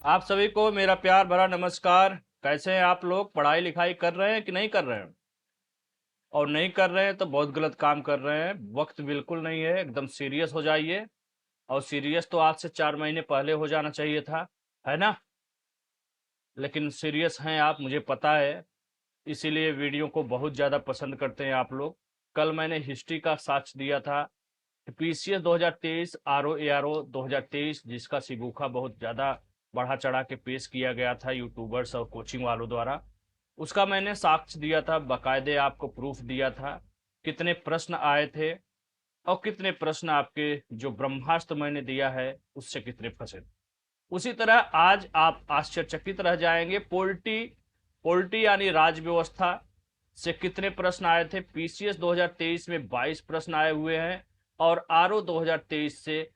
आप सभी को मेरा प्यार भरा नमस्कार। कैसे हैं आप लोग? पढ़ाई लिखाई कर रहे हैं कि नहीं कर रहे हैं? और नहीं कर रहे हैं तो बहुत गलत काम कर रहे हैं। वक्त बिल्कुल नहीं है, एकदम सीरियस हो जाइए। और सीरियस तो आज से 4 महीने पहले हो जाना चाहिए था, है ना? लेकिन सीरियस हैं आप, मुझे पता है। इसीलिए वीडियो को बहुत ज़्यादा पसंद करते हैं आप लोग। कल मैंने हिस्ट्री का साक्ष्य दिया था। पीसीएस 2023 आरओ एआरओ 2023, जिसका सिगुखा बहुत ज़्यादा बढ़ा चढ़ा के पेश किया गया था यूट्यूबर्स और कोचिंग वालों द्वारा। उसका मैंने साक्ष्य दिया था, बाकायदे आपको प्रूफ दिया था। कितने प्रश्न आए थे और कितने प्रश्न आपके जो ब्रह्मास्त्र मैंने दिया है उससे कितने फंसे। उसी तरह आज आप आश्चर्यचकित रह जाएंगे। पोल्टी पोल्टी यानी राज व्यवस्था से कितने प्रश्न आए थे। पीसीएस 2023 में 22 प्रश्न आए हुए हैं और आरओ 2023 से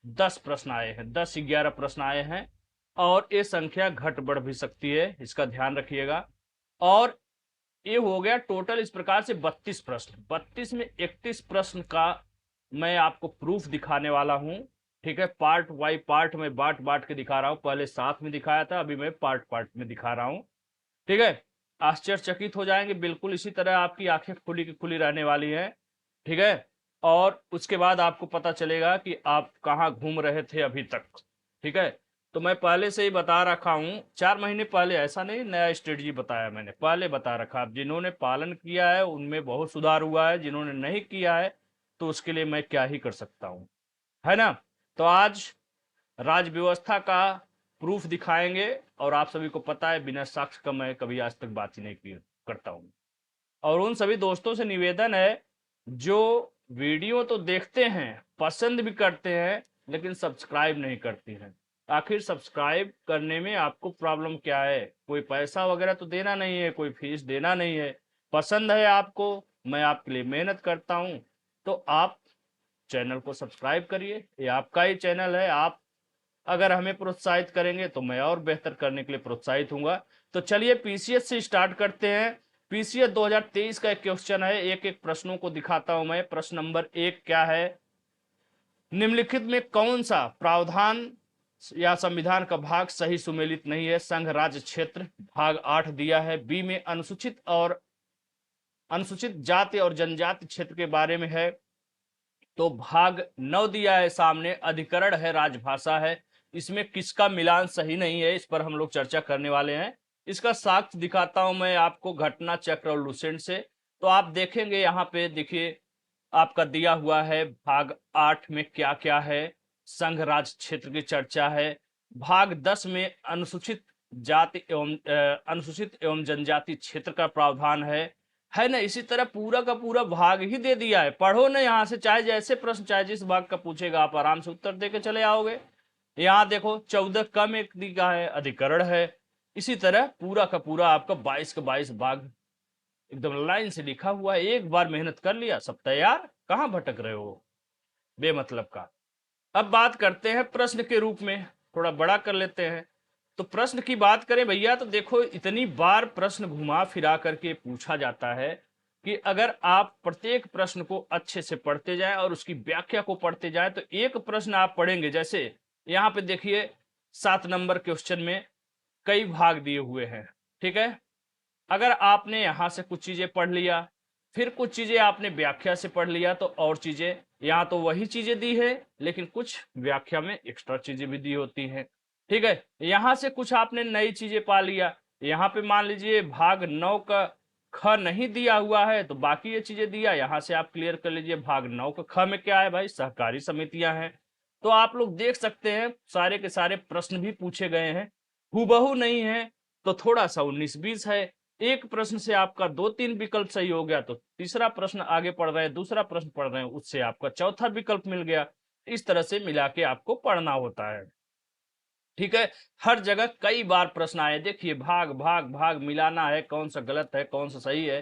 10 प्रश्न आए हैं, 10-11 प्रश्न आए हैं। और ये संख्या घट बढ़ भी सकती है, इसका ध्यान रखिएगा। और ये हो गया टोटल इस प्रकार से 32 प्रश्न। 32 में 31 प्रश्न का मैं आपको प्रूफ दिखाने वाला हूं। ठीक है, पार्ट बाई पार्ट में बांट बांट के दिखा रहा हूं। पहले साथ में दिखाया था, अभी मैं पार्ट पार्ट में दिखा रहा हूं। ठीक है, आश्चर्यचकित हो जाएंगे बिल्कुल। इसी तरह आपकी आंखें खुली की खुली रहने वाली हैं। ठीक है, और उसके बाद आपको पता चलेगा कि आप कहाँ घूम रहे थे अभी तक। ठीक है, तो मैं पहले से ही बता रखा हूँ, 4 महीने पहले, ऐसा नहीं नया स्ट्रेटजी बताया मैंने, पहले बता रखा। अब जिन्होंने पालन किया है उनमें बहुत सुधार हुआ है, जिन्होंने नहीं किया है तो उसके लिए मैं क्या ही कर सकता हूँ, है ना? तो आज राज व्यवस्था का प्रूफ दिखाएंगे। और आप सभी को पता है बिना साक्ष्य का मैं कभी आज तक बात ही नहीं की करता हूँ। और उन सभी दोस्तों से निवेदन है जो वीडियो तो देखते हैं, पसंद भी करते हैं, लेकिन सब्सक्राइब नहीं करती हैं। आखिर सब्सक्राइब करने में आपको प्रॉब्लम क्या है? कोई पैसा वगैरह तो देना नहीं है, कोई फीस देना नहीं है। पसंद है आपको, मैं आपके लिए मेहनत करता हूं, तो आप चैनल को सब्सक्राइब करिए। ये आपका ही चैनल है। आप अगर हमें प्रोत्साहित करेंगे तो मैं और बेहतर करने के लिए प्रोत्साहित हूंगा। तो चलिए पीसीएस से स्टार्ट करते हैं। पीसीएस 2023 का एक क्वेश्चन है, एक एक प्रश्नों को दिखाता हूं मैं। प्रश्न नंबर 1 क्या है? निम्नलिखित में कौन सा प्रावधान या संविधान का भाग सही सुमेलित नहीं है? संघ राज्य क्षेत्र भाग 8 दिया है। बी में अनुसूचित जाति और जनजाति क्षेत्र के बारे में है, तो भाग 9 दिया है सामने, अधिकरण है, राजभाषा है। इसमें किसका मिलान सही नहीं है, इस पर हम लोग चर्चा करने वाले हैं। इसका साक्ष्य दिखाता हूं मैं आपको घटना चक्र और लुसेंट से। तो आप देखेंगे यहाँ पे, देखिए आपका दिया हुआ है भाग 8 में क्या क्या है। संघ राज्य क्षेत्र की चर्चा है। भाग 10 में अनुसूचित एवं जनजाति क्षेत्र का प्रावधान है ना? इसी तरह पूरा का पूरा भाग ही दे दिया है। पढ़ो ना यहाँ से, चाहे जैसे प्रश्न चाहे जिस भाग का पूछेगा आप आराम से उत्तर दे के चले आओगे। यहाँ देखो 14 कम एक दी का है, अधिकरण है। इसी तरह पूरा का पूरा आपका 22 का 22 भाग एकदम लाइन से लिखा हुआ है। एक बार मेहनत कर लिया, सब तैयार। कहाँ भटक रहे हो बेमतलब का? अब बात करते हैं प्रश्न के रूप में, थोड़ा बड़ा कर लेते हैं। तो प्रश्न की बात करें भैया, तो देखो इतनी बार प्रश्न घुमा फिरा करके पूछा जाता है कि अगर आप प्रत्येक प्रश्न को अच्छे से पढ़ते जाएं और उसकी व्याख्या को पढ़ते जाएं, तो एक प्रश्न आप पढ़ेंगे। जैसे यहाँ पे देखिए 7 नंबर क्वेश्चन में कई भाग दिए हुए हैं। ठीक है, अगर आपने यहां से कुछ चीजें पढ़ लिया, फिर कुछ चीजें आपने व्याख्या से पढ़ लिया, तो और चीजें यहाँ तो वही चीजें दी है, लेकिन कुछ व्याख्या में एक्स्ट्रा चीजें भी दी होती हैं। ठीक है, यहां से कुछ आपने नई चीजें पा लिया। यहाँ पे मान लीजिए भाग 9 का ख नहीं दिया हुआ है, तो बाकी ये चीजें दिया, यहां से आप क्लियर कर लीजिए। भाग 9 का ख में क्या है भाई? सहकारी समितियां हैं। तो आप लोग देख सकते हैं सारे के सारे प्रश्न भी पूछे गए हैं, हूबहू नहीं है तो थोड़ा सा 19-20 है। एक प्रश्न से आपका 2-3 विकल्प सही हो गया तो तीसरा प्रश्न आगे पढ़ रहे हैं, दूसरा प्रश्न पढ़ रहे हैं, उससे आपका चौथा विकल्प मिल गया। इस तरह से मिला के आपको पढ़ना होता है। ठीक है, हर जगह कई बार प्रश्न आए। देखिए भाग भाग भाग मिलाना है, कौन सा गलत है कौन सा सही है,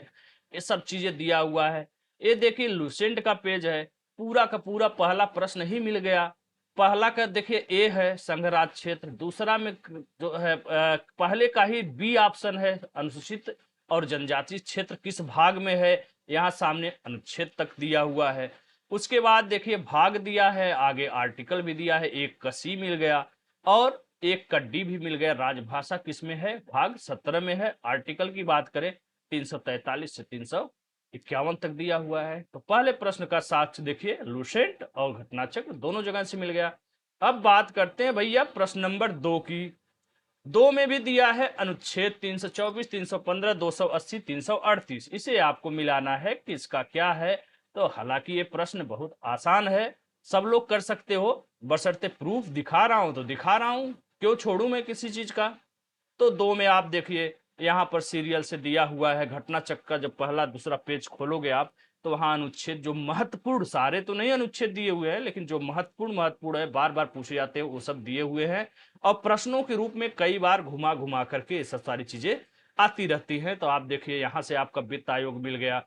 ये सब चीजें दिया हुआ है। ये देखिए लुसेंट का पेज है, पूरा का पूरा पहला प्रश्न ही मिल गया। पहला का देखिए ए है, संघ राज्य क्षेत्र। दूसरा में जो है पहले का ही बी ऑप्शन है, अनुसूचित और जनजाति क्षेत्र किस भाग में है, यहाँ सामने अनुच्छेद तक दिया हुआ है। उसके बाद देखिए भाग दिया है, आगे आर्टिकल भी दिया है, एक का सी मिल गया। और एक का डी भी मिल गया। राजभाषा किसमें है? भाग 17 में है। आर्टिकल की बात करें 343 से 351 तक दिया हुआ है। तो पहले प्रश्न का साक्ष्य देखिए, लूसेंट और घटनाचक्र दोनों जगह से मिल गया। अब बात करते हैं भैया प्रश्न नंबर 2 की। 2 में भी दिया है अनुच्छेद 324, 315, 280, 338। इसे आपको मिलाना है कि इसका क्या है। तो हालांकि ये प्रश्न बहुत आसान है, सब लोग कर सकते हो, बशर्ते प्रूफ दिखा रहा हूं तो दिखा रहा हूं, क्यों छोड़ू मैं किसी चीज का। तो 2 में आप देखिए यहाँ पर सीरियल से दिया हुआ है घटना चक्र का। जब पहला दूसरा पेज खोलोगे आप, तो वहां अनुच्छेद जो महत्वपूर्ण, सारे तो नहीं अनुच्छेद दिए हुए हैं, लेकिन जो महत्वपूर्ण महत्वपूर्ण है, बार बार पूछे जाते हैं, वो सब दिए हुए हैं। और प्रश्नों के रूप में कई बार घुमा घुमा करके ये सब सारी चीजें आती रहती हैं। तो आप देखिए यहाँ से आपका वित्त आयोग मिल गया,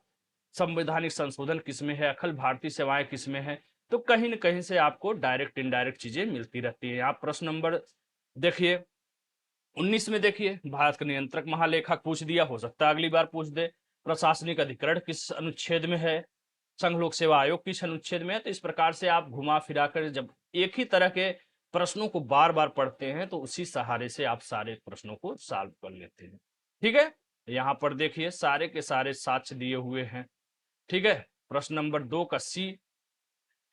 संवैधानिक संशोधन किसमें है, अखिल भारतीय सेवाएं किसमें है। तो कहीं न कहीं से आपको डायरेक्ट इनडायरेक्ट चीजें मिलती रहती है। यहाँ प्रश्न नंबर देखिए 19 में देखिए, भारत का नियंत्रक महालेखक पूछ दिया, हो सकता है अगली बार पूछ दे। प्रशासनिक अधिकरण किस अनुच्छेद में है, संघ लोक सेवा आयोग किस अनुच्छेद में है। तो इस प्रकार से आप घुमा फिरा कर जब एक ही तरह के प्रश्नों को बार बार पढ़ते हैं, तो उसी सहारे से आप सारे प्रश्नों को सॉल्व कर लेते हैं। ठीक है, यहाँ पर देखिए सारे के सारे साक्ष्य दिए हुए हैं। ठीक है, प्रश्न नंबर 2 का सी,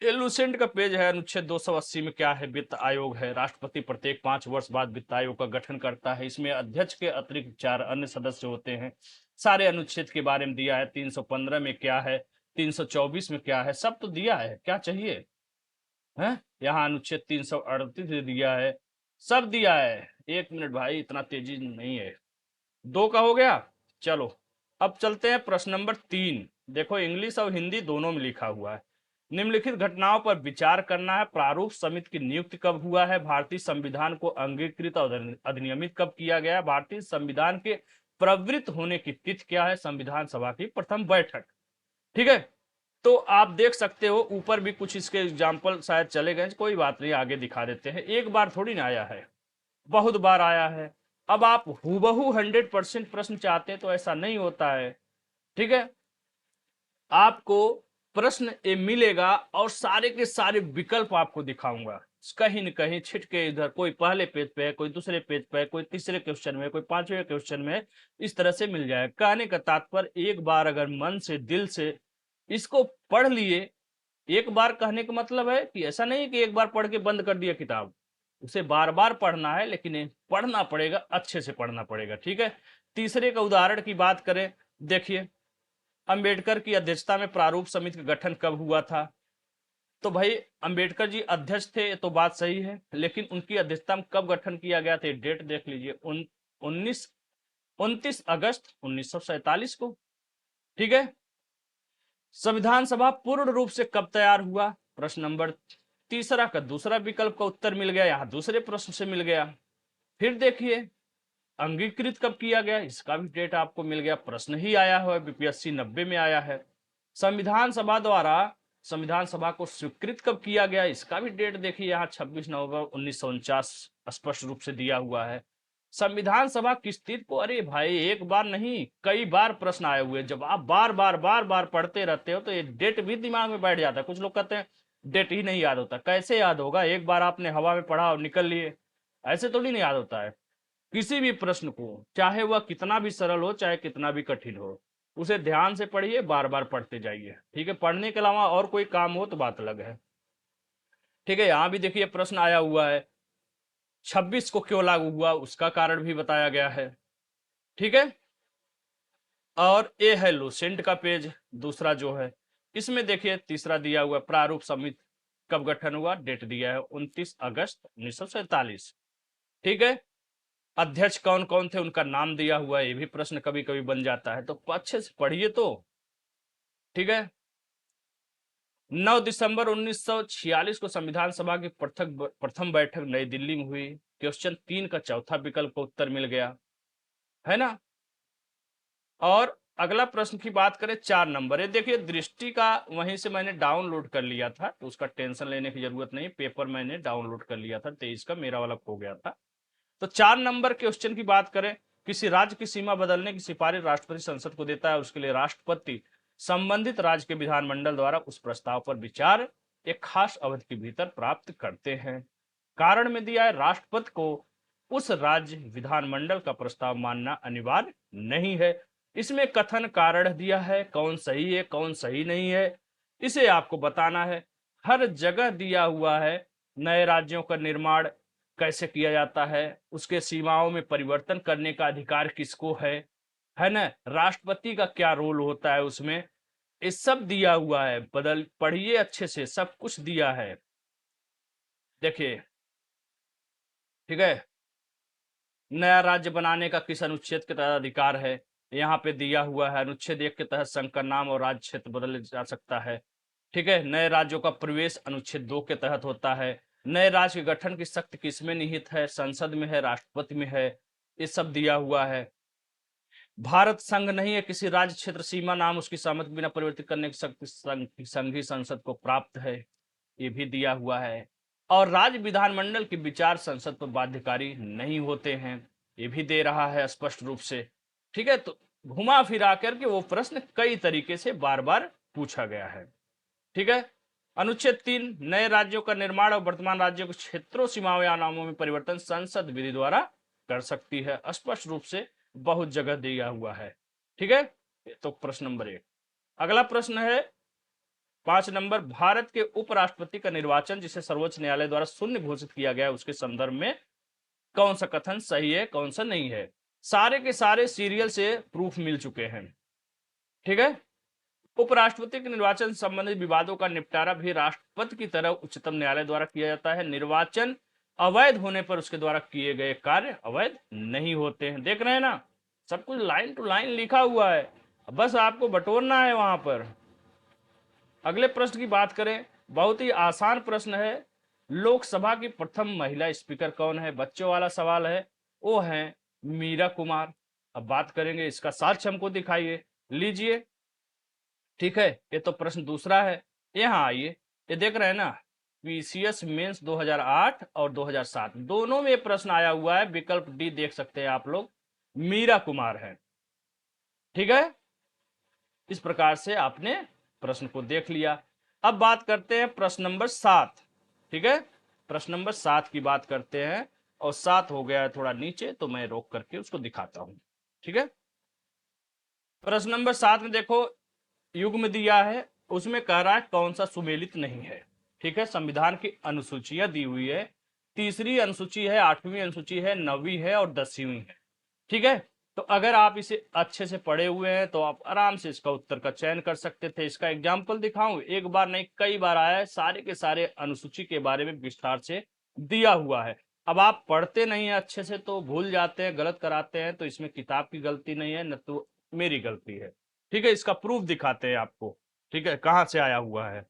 ये लूसेंट का पेज है। अनुच्छेद 280 में क्या है? वित्त आयोग है। राष्ट्रपति प्रत्येक 5 वर्ष बाद वित्त आयोग का गठन करता है। इसमें अध्यक्ष के अतिरिक्त 4 अन्य सदस्य होते हैं। सारे अनुच्छेद के बारे में दिया है। 315 में क्या है, 324 में क्या है, सब तो दिया है, क्या चाहिए है। यहाँ अनुच्छेद 338 दिया है, सब दिया है। 1 मिनट भाई, इतना तेजी नहीं है। 2 का हो गया। चलो अब चलते हैं प्रश्न नंबर 3। देखो इंग्लिश और हिंदी दोनों में लिखा हुआ है। निम्नलिखित घटनाओं पर विचार करना है। प्रारूप समिति की नियुक्ति कब हुआ है? भारतीय संविधान को अंगीकृत और अधिनियमित कब किया गया? भारतीय संविधान के प्रवृत्त होने की तिथि क्या है? संविधान सभा की प्रथम बैठक। ठीक है, तो आप देख सकते हो ऊपर भी कुछ इसके एग्जाम्पल शायद चले गए, कोई बात नहीं, आगे दिखा देते हैं। एक बार थोड़ी ना आया है, बहुत बार आया है। अब आप हूबहू 100% प्रश्न चाहते हैं तो ऐसा नहीं होता है। ठीक है, आपको प्रश्न ए मिलेगा और सारे के सारे विकल्प आपको दिखाऊंगा। कहीं न कहीं छिटके इधर, कोई पहले पेज पे है, कोई दूसरे पेज पे है, कोई तीसरे क्वेश्चन में, कोई 5वें क्वेश्चन में, इस तरह से मिल जाएगा। कहने का तात्पर्य एक बार अगर मन से दिल से इसको पढ़ लिए, एक बार कहने का मतलब है कि ऐसा नहीं कि एक बार पढ़ के बंद कर दिया किताब, उसे बार बार पढ़ना है, लेकिन पढ़ना पड़ेगा, अच्छे से पढ़ना पड़ेगा। ठीक है, तीसरे का उदाहरण की बात करें, देखिए अंबेडकर की अध्यक्षता में प्रारूप समिति का गठन कब हुआ था? तो भाई अंबेडकर जी अध्यक्ष थे, तो बात सही है, लेकिन उनकी अध्यक्षता में कब गठन किया गया था? डेट देख लीजिए, 29 अगस्त 1947 को। ठीक है, संविधान सभा पूर्ण रूप से कब तैयार हुआ? प्रश्न नंबर तीसरा का दूसरा विकल्प का उत्तर मिल गया, यहां दूसरे प्रश्न से मिल गया। फिर देखिए अंगीकृत कब किया गया, इसका भी डेट आपको मिल गया, प्रश्न ही आया है, बीपीएससी 90 में आया है। संविधान सभा द्वारा संविधान सभा को स्वीकृत कब किया गया, इसका भी डेट देखिए, यहाँ 26 नवंबर 1949 स्पष्ट रूप से दिया हुआ है। संविधान सभा किस तिथि को? अरे भाई एक बार नहीं, कई बार प्रश्न आए हुए, जब आप बार बार पढ़ते रहते हो तो ये डेट भी दिमाग में बैठ जाता है। कुछ लोग कहते हैं डेट ही नहीं याद होता, कैसे याद होगा? एक बार आपने हवा में पढ़ा और निकल लिए, ऐसे थोड़ी नहीं याद होता है। किसी भी प्रश्न को, चाहे वह कितना भी सरल हो, चाहे कितना भी कठिन हो, उसे ध्यान से पढ़िए, बार बार पढ़ते जाइए। ठीक है, पढ़ने के अलावा और कोई काम हो तो बात अलग है। ठीक है, यहां भी देखिए प्रश्न आया हुआ है, 26 को क्यों लागू हुआ, उसका कारण भी बताया गया है। ठीक है, और ये है लूसेंट का पेज दूसरा जो है, इसमें देखिए तीसरा दिया हुआ प्रारूप समिति कब गठन हुआ, डेट दिया है 29 अगस्त 1947। ठीक है, अध्यक्ष कौन कौन थे, उनका नाम दिया हुआ है, ये भी प्रश्न कभी कभी बन जाता है, तो अच्छे से पढ़िए तो। ठीक है, 9 दिसंबर 1946 को संविधान सभा की प्रथम बैठक नई दिल्ली में हुई। क्वेश्चन 3 का चौथा विकल्प का उत्तर मिल गया है ना। और अगला प्रश्न की बात करें 4 नंबर, ये देखिए दृष्टि का वहीं से मैंने डाउनलोड कर लिया था, तो उसका टेंशन लेने की जरूरत नहीं, पेपर मैंने डाउनलोड कर लिया था, 23 का मेरा वाला खो गया था। तो 4 नंबर क्वेश्चन की बात करें, किसी राज्य की सीमा बदलने की सिफारिश राष्ट्रपति संसद को देता है, उसके लिए राष्ट्रपति संबंधित राज्य के विधानमंडल द्वारा उस प्रस्ताव पर विचार एक खास अवधि के भीतर प्राप्त करते हैं। कारण में दिया है, राष्ट्रपति को उस राज्य विधानमंडल का प्रस्ताव मानना अनिवार्य नहीं है। इसमें कथन कारण दिया है, कौन सही है कौन सही नहीं है इसे आपको बताना है। हर जगह दिया हुआ है नए राज्यों का निर्माण कैसे किया जाता है, उसके सीमाओं में परिवर्तन करने का अधिकार किसको है ना, राष्ट्रपति का क्या रोल होता है उसमें, ये सब दिया हुआ है। बदल पढ़िए अच्छे से, सब कुछ दिया है। देखिए, ठीक है। नया राज्य बनाने का किस अनुच्छेद के तहत अधिकार है, यहाँ पे दिया हुआ है। अनुच्छेद 1 के तहत संघ का नाम और राज्य क्षेत्र बदल जा सकता है। ठीक है। नए राज्यों का प्रवेश अनुच्छेद 2 के तहत होता है। नए राज्य के गठन की शक्ति किसमें निहित है, संसद में है, राष्ट्रपति में है, ये सब दिया हुआ है। भारत संघ नहीं है, किसी राज्य क्षेत्र सीमा नाम उसकी सहमति बिना परिवर्तित करने की शक्ति संघीय संसद को प्राप्त है, ये भी दिया हुआ है। और राज्य विधानमंडल के विचार संसद पर बाध्यकारी नहीं होते हैं, ये भी दे रहा है स्पष्ट रूप से। ठीक है। तो घुमा फिरा करके वो प्रश्न कई तरीके से बार बार पूछा गया है। ठीक है। अनुच्छेद 3, नए राज्यों का निर्माण और वर्तमान राज्यों के क्षेत्रों सीमाओं या नामों में परिवर्तन संसद विधि द्वारा कर सकती है, स्पष्ट रूप से बहुत जगह दिया हुआ है। ठीक है। तो प्रश्न नंबर 1। अगला प्रश्न है 5 नंबर, भारत के उपराष्ट्रपति का निर्वाचन जिसे सर्वोच्च न्यायालय द्वारा शून्य घोषित किया गया उसके संदर्भ में कौन सा कथन सही है कौन सा नहीं है। सारे के सारे सीरियल से प्रूफ मिल चुके हैं। ठीक है। उपराष्ट्रपति के निर्वाचन से संबंधित विवादों का निपटारा भी राष्ट्रपति की तरह उच्चतम न्यायालय द्वारा किया जाता है। निर्वाचन अवैध होने पर उसके द्वारा किए गए कार्य अवैध नहीं होते हैं। देख रहे हैं ना, सब कुछ लाइन टू लाइन लिखा हुआ है, बस आपको बटोरना है वहां पर। अगले प्रश्न की बात करें, बहुत ही आसान प्रश्न है। लोकसभा की प्रथम महिला स्पीकर कौन है? बच्चों वाला सवाल है। वो है मीरा कुमार। अब बात करेंगे, इसका साक्ष्य हमको दिखाइए, लीजिए। ठीक है। ये तो प्रश्न दूसरा है। यहाँ आइए, ये देख रहे हैं ना, पीसीएस मेंस 2008 और 2007 दोनों में प्रश्न आया हुआ है। विकल्प डी देख सकते हैं आप लोग, मीरा कुमार है। ठीक है। इस प्रकार से आपने प्रश्न को देख लिया। अब बात करते हैं प्रश्न नंबर 7। ठीक है। प्रश्न नंबर 7 की बात करते हैं, और 7 हो गया है थोड़ा नीचे, तो मैं रोक करके उसको दिखाता हूं। ठीक है। प्रश्न नंबर 7 में देखो, युग्म दिया है, उसमें कह रहा है कौन सा सुमेलित नहीं है। ठीक है। संविधान की अनुसूचियां दी हुई है, तीसरी अनुसूची है, 8वीं अनुसूची है, 9वीं है और 10वीं है। ठीक है। तो अगर आप इसे अच्छे से पढ़े हुए हैं तो आप आराम से इसका उत्तर का चयन कर सकते थे। इसका एग्जाम्पल दिखाऊं, एक बार नहीं कई बार आया है, सारे के सारे अनुसूची के बारे में विस्तार से दिया हुआ है। अब आप पढ़ते नहीं है अच्छे से तो भूल जाते हैं, गलत कराते हैं, तो इसमें किताब की गलती नहीं है, न तो मेरी गलती है। ठीक है। इसका प्रूफ दिखाते हैं आपको। ठीक है, कहां से आया हुआ है।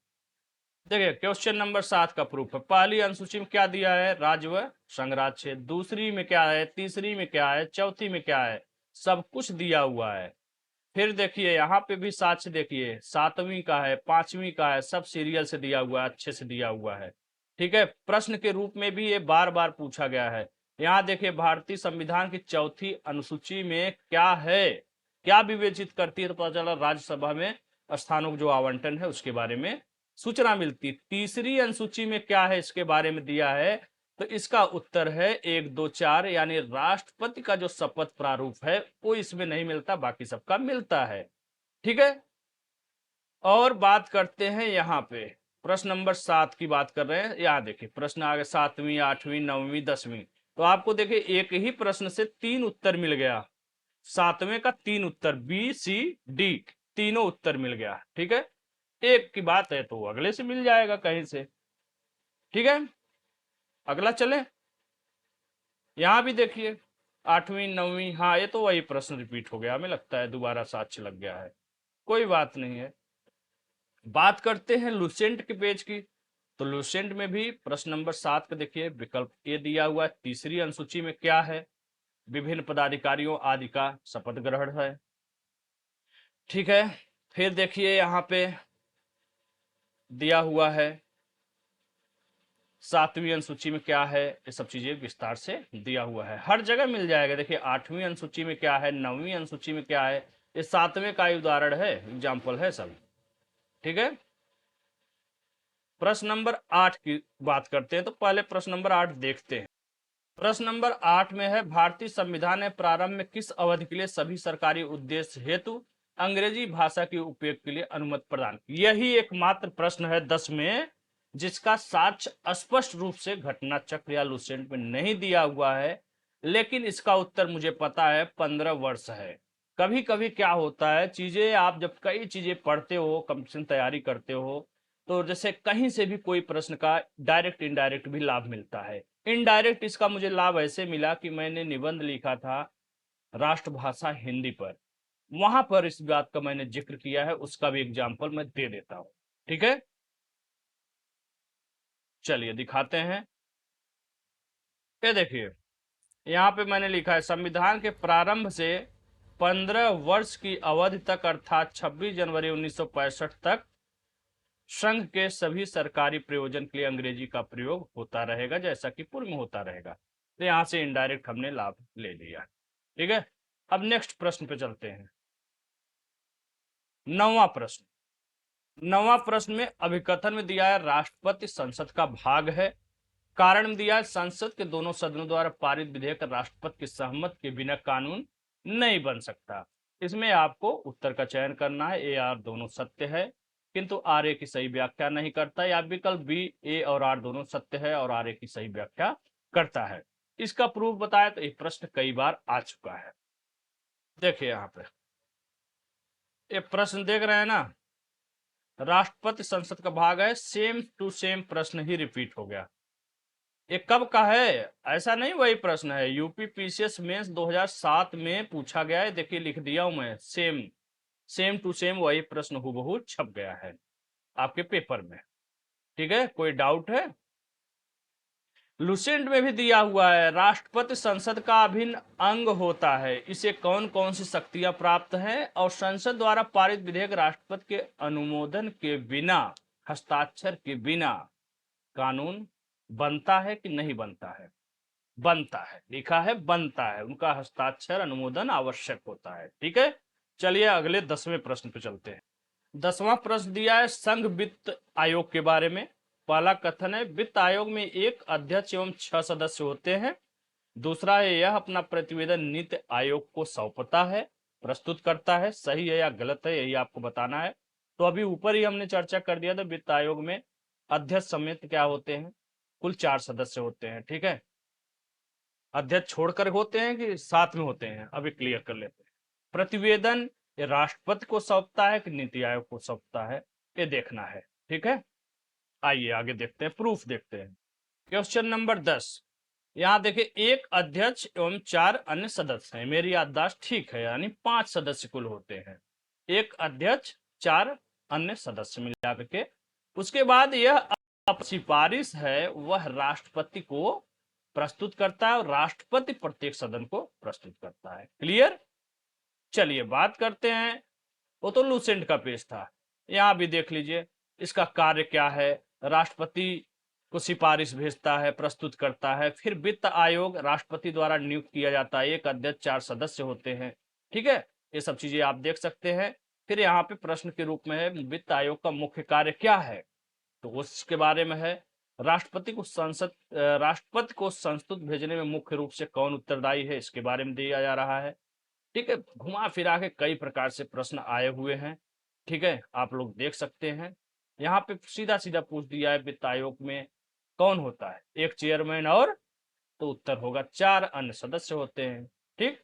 देखिए, क्वेश्चन नंबर 7 का प्रूफ है। पहली अनुसूची में क्या दिया है? राज्य व संघराज्य क्षेत्र। दूसरी में क्या है, तीसरी में क्या है, चौथी में क्या है, सब कुछ दिया हुआ है। फिर देखिए यहाँ पे भी साक्ष्य देखिए, 7वीं का है, 5वीं का है, सब सीरियल से दिया हुआ है, अच्छे से दिया हुआ है। ठीक है। प्रश्न के रूप में भी ये बार बार पूछा गया है। यहाँ देखिए, भारतीय संविधान की चौथी अनुसूची में क्या है, क्या विवेचित करती है, तो पता चला राज्यसभा में स्थानों का जो आवंटन है उसके बारे में सूचना मिलती। तीसरी अनुसूची में क्या है इसके बारे में दिया है, तो इसका उत्तर है 1, 2, 4, यानी राष्ट्रपति का जो शपथ प्रारूप है वो इसमें नहीं मिलता, बाकी सबका मिलता है। ठीक है। और बात करते हैं यहाँ पे प्रश्न नंबर 7 की बात कर रहे हैं। यहाँ देखिए प्रश्न आ गया 7वीं, 8वीं, 9वीं, 10वीं। तो आपको देखिए एक ही प्रश्न से 3 उत्तर मिल गया। 7वें का 3 उत्तर, बी सी डी तीनों उत्तर मिल गया। ठीक है। एक की बात है तो अगले से मिल जाएगा कहीं से। ठीक है। अगला चले, यहां भी देखिए 8वीं, 9वीं, हाँ ये तो वही प्रश्न रिपीट हो गया, हमें लगता है दोबारा साक्ष्य लग गया है, कोई बात नहीं है। बात करते हैं लुसेंट के पेज की। तो लुसेंट में भी प्रश्न नंबर 7 का देखिए विकल्प ए दिया हुआ है। तीसरी अनुसूची में क्या है? विभिन्न पदाधिकारियों आदि का शपथ ग्रहण है। ठीक है। फिर देखिए यहाँ पे दिया हुआ है 7वीं अनुसूची में क्या है, ये सब चीजें विस्तार से दिया हुआ है, हर जगह मिल जाएगा। देखिए 8वीं अनुसूची में क्या है, 9वीं अनुसूची में क्या है, ये 7वें का उदाहरण है, एग्जाम्पल है सब। ठीक है। प्रश्न नंबर 8 की बात करते हैं, तो पहले प्रश्न नंबर 8 देखते हैं। प्रश्न नंबर 8 में है, भारतीय संविधान ने प्रारंभ में किस अवधि के लिए सभी सरकारी उद्देश्य हेतु अंग्रेजी भाषा के उपयोग के लिए अनुमति प्रदान की? यही एकमात्र प्रश्न है 10 में जिसका साक्ष्य स्पष्ट रूप से घटना चक्र या लुसेंट में नहीं दिया हुआ है, लेकिन इसका उत्तर मुझे पता है, 15 वर्ष है। कभी कभी क्या होता है, चीजें आप जब कई चीजें पढ़ते हो, कंपटीशन तैयारी करते हो, तो जैसे कहीं से भी कोई प्रश्न का डायरेक्ट इनडायरेक्ट भी लाभ मिलता है। इनडायरेक्ट इसका मुझे लाभ ऐसे मिला कि मैंने निबंध लिखा था राष्ट्रभाषा हिंदी पर, वहां पर इस बात का मैंने जिक्र किया है, उसका भी एग्जाम्पल मैं दे देता हूं। ठीक है, चलिए दिखाते हैं। ये देखिए, यहाँ पे मैंने लिखा है, संविधान के प्रारंभ से 15 वर्ष की अवधि तक अर्थात 26 जनवरी 1965 तक संघ के सभी सरकारी प्रयोजन के लिए अंग्रेजी का प्रयोग होता रहेगा, जैसा कि पूर्व में होता रहेगा। तो यहां से इनडायरेक्ट हमने लाभ ले लिया। ठीक है, अब नेक्स्ट प्रश्न पे चलते हैं। 9वां प्रश्न। 9वां प्रश्न में अभिकथन में दिया है राष्ट्रपति संसद का भाग है। कारण में दिया है संसद के दोनों सदनों द्वारा पारित विधेयक राष्ट्रपति की सहमति के बिना कानून नहीं बन सकता। इसमें आपको उत्तर का चयन करना है। ए आर दोनों सत्य है, किंतु आर ए की सही व्याख्या नहीं करता, या विकल्प बी ए और आर दोनों सत्य है और आर ए की सही व्याख्या करता है। इसका प्रूफ बताया तो ये प्रश्न कई बार आ चुका है। देखिए यहाँ पे ये प्रश्न देख रहे हैं ना, राष्ट्रपति संसद का भाग है, सेम टू सेम प्रश्न ही रिपीट हो गया। ये कब का है? ऐसा नहीं, वही प्रश्न है, यूपी पीसीएस मेंस 2007 में पूछा गया है। देखिए लिख दिया हूं मैं, सेम सेम टू सेम वही प्रश्न हूबहू छप गया है आपके पेपर में। ठीक है, कोई डाउट है? लुसेंट में भी दिया हुआ है, राष्ट्रपति संसद का अभिन्न अंग होता है, इसे कौन कौन सी शक्तियां प्राप्त हैं, और संसद द्वारा पारित विधेयक राष्ट्रपति के अनुमोदन के बिना, हस्ताक्षर के बिना कानून बनता है कि नहीं बनता है? बनता है, लिखा है बनता है, उनका हस्ताक्षर अनुमोदन आवश्यक होता है। ठीक है, चलिए अगले 10वें प्रश्न पे चलते हैं। 10वां प्रश्न दिया है संघ वित्त आयोग के बारे में। पहला कथन है, वित्त आयोग में एक अध्यक्ष एवं 6 सदस्य होते हैं। दूसरा है, यह अपना प्रतिवेदन नीति आयोग को सौंपता है, प्रस्तुत करता है। सही है या गलत है, यही आपको बताना है। तो अभी ऊपर ही हमने चर्चा कर दिया था, वित्त आयोग में अध्यक्ष समेत क्या होते हैं, कुल 4 सदस्य होते हैं। ठीक है, अध्यक्ष छोड़कर होते हैं कि साथ में होते हैं, अभी क्लियर कर लेते हैं। प्रतिवेदन ये राष्ट्रपति को सौंपता है कि नीति आयोग को सौंपता है, ये देखना है। ठीक है, आइए आगे देखते हैं, प्रूफ देखते हैं। क्वेश्चन नंबर 10, यहाँ देखिए, एक अध्यक्ष एवं 4 अन्य सदस्य हैं। मेरी याददाश्त ठीक है, यानी 5 सदस्य कुल होते हैं। एक अध्यक्ष, 4 अन्य सदस्य मिला के, उसके बाद यह सिफारिश है वह राष्ट्रपति को प्रस्तुत करता है और राष्ट्रपति प्रत्येक सदन को प्रस्तुत करता है। क्लियर? चलिए बात करते हैं, वो तो लूसेंट का पेज था, यहां भी देख लीजिए इसका कार्य क्या है। राष्ट्रपति को सिफारिश भेजता है, प्रस्तुत करता है, फिर वित्त आयोग राष्ट्रपति द्वारा नियुक्त किया जाता है, एक अध्यक्ष 4 सदस्य होते हैं। ठीक है, ये सब चीजें आप देख सकते हैं। फिर यहाँ पे प्रश्न के रूप में है, वित्त आयोग का मुख्य कार्य क्या है, तो उसके बारे में है, राष्ट्रपति को संस्तुत भेजने में मुख्य रूप से कौन उत्तरदायी है, इसके बारे में दिया जा रहा है। ठीक है, घुमा फिरा के कई प्रकार से प्रश्न आए हुए हैं। ठीक है, आप लोग देख सकते हैं, यहाँ पे सीधा सीधा पूछ दिया है वित्त आयोग में कौन होता है, एक चेयरमैन और, तो उत्तर होगा 4 अन्य सदस्य होते हैं। ठीक,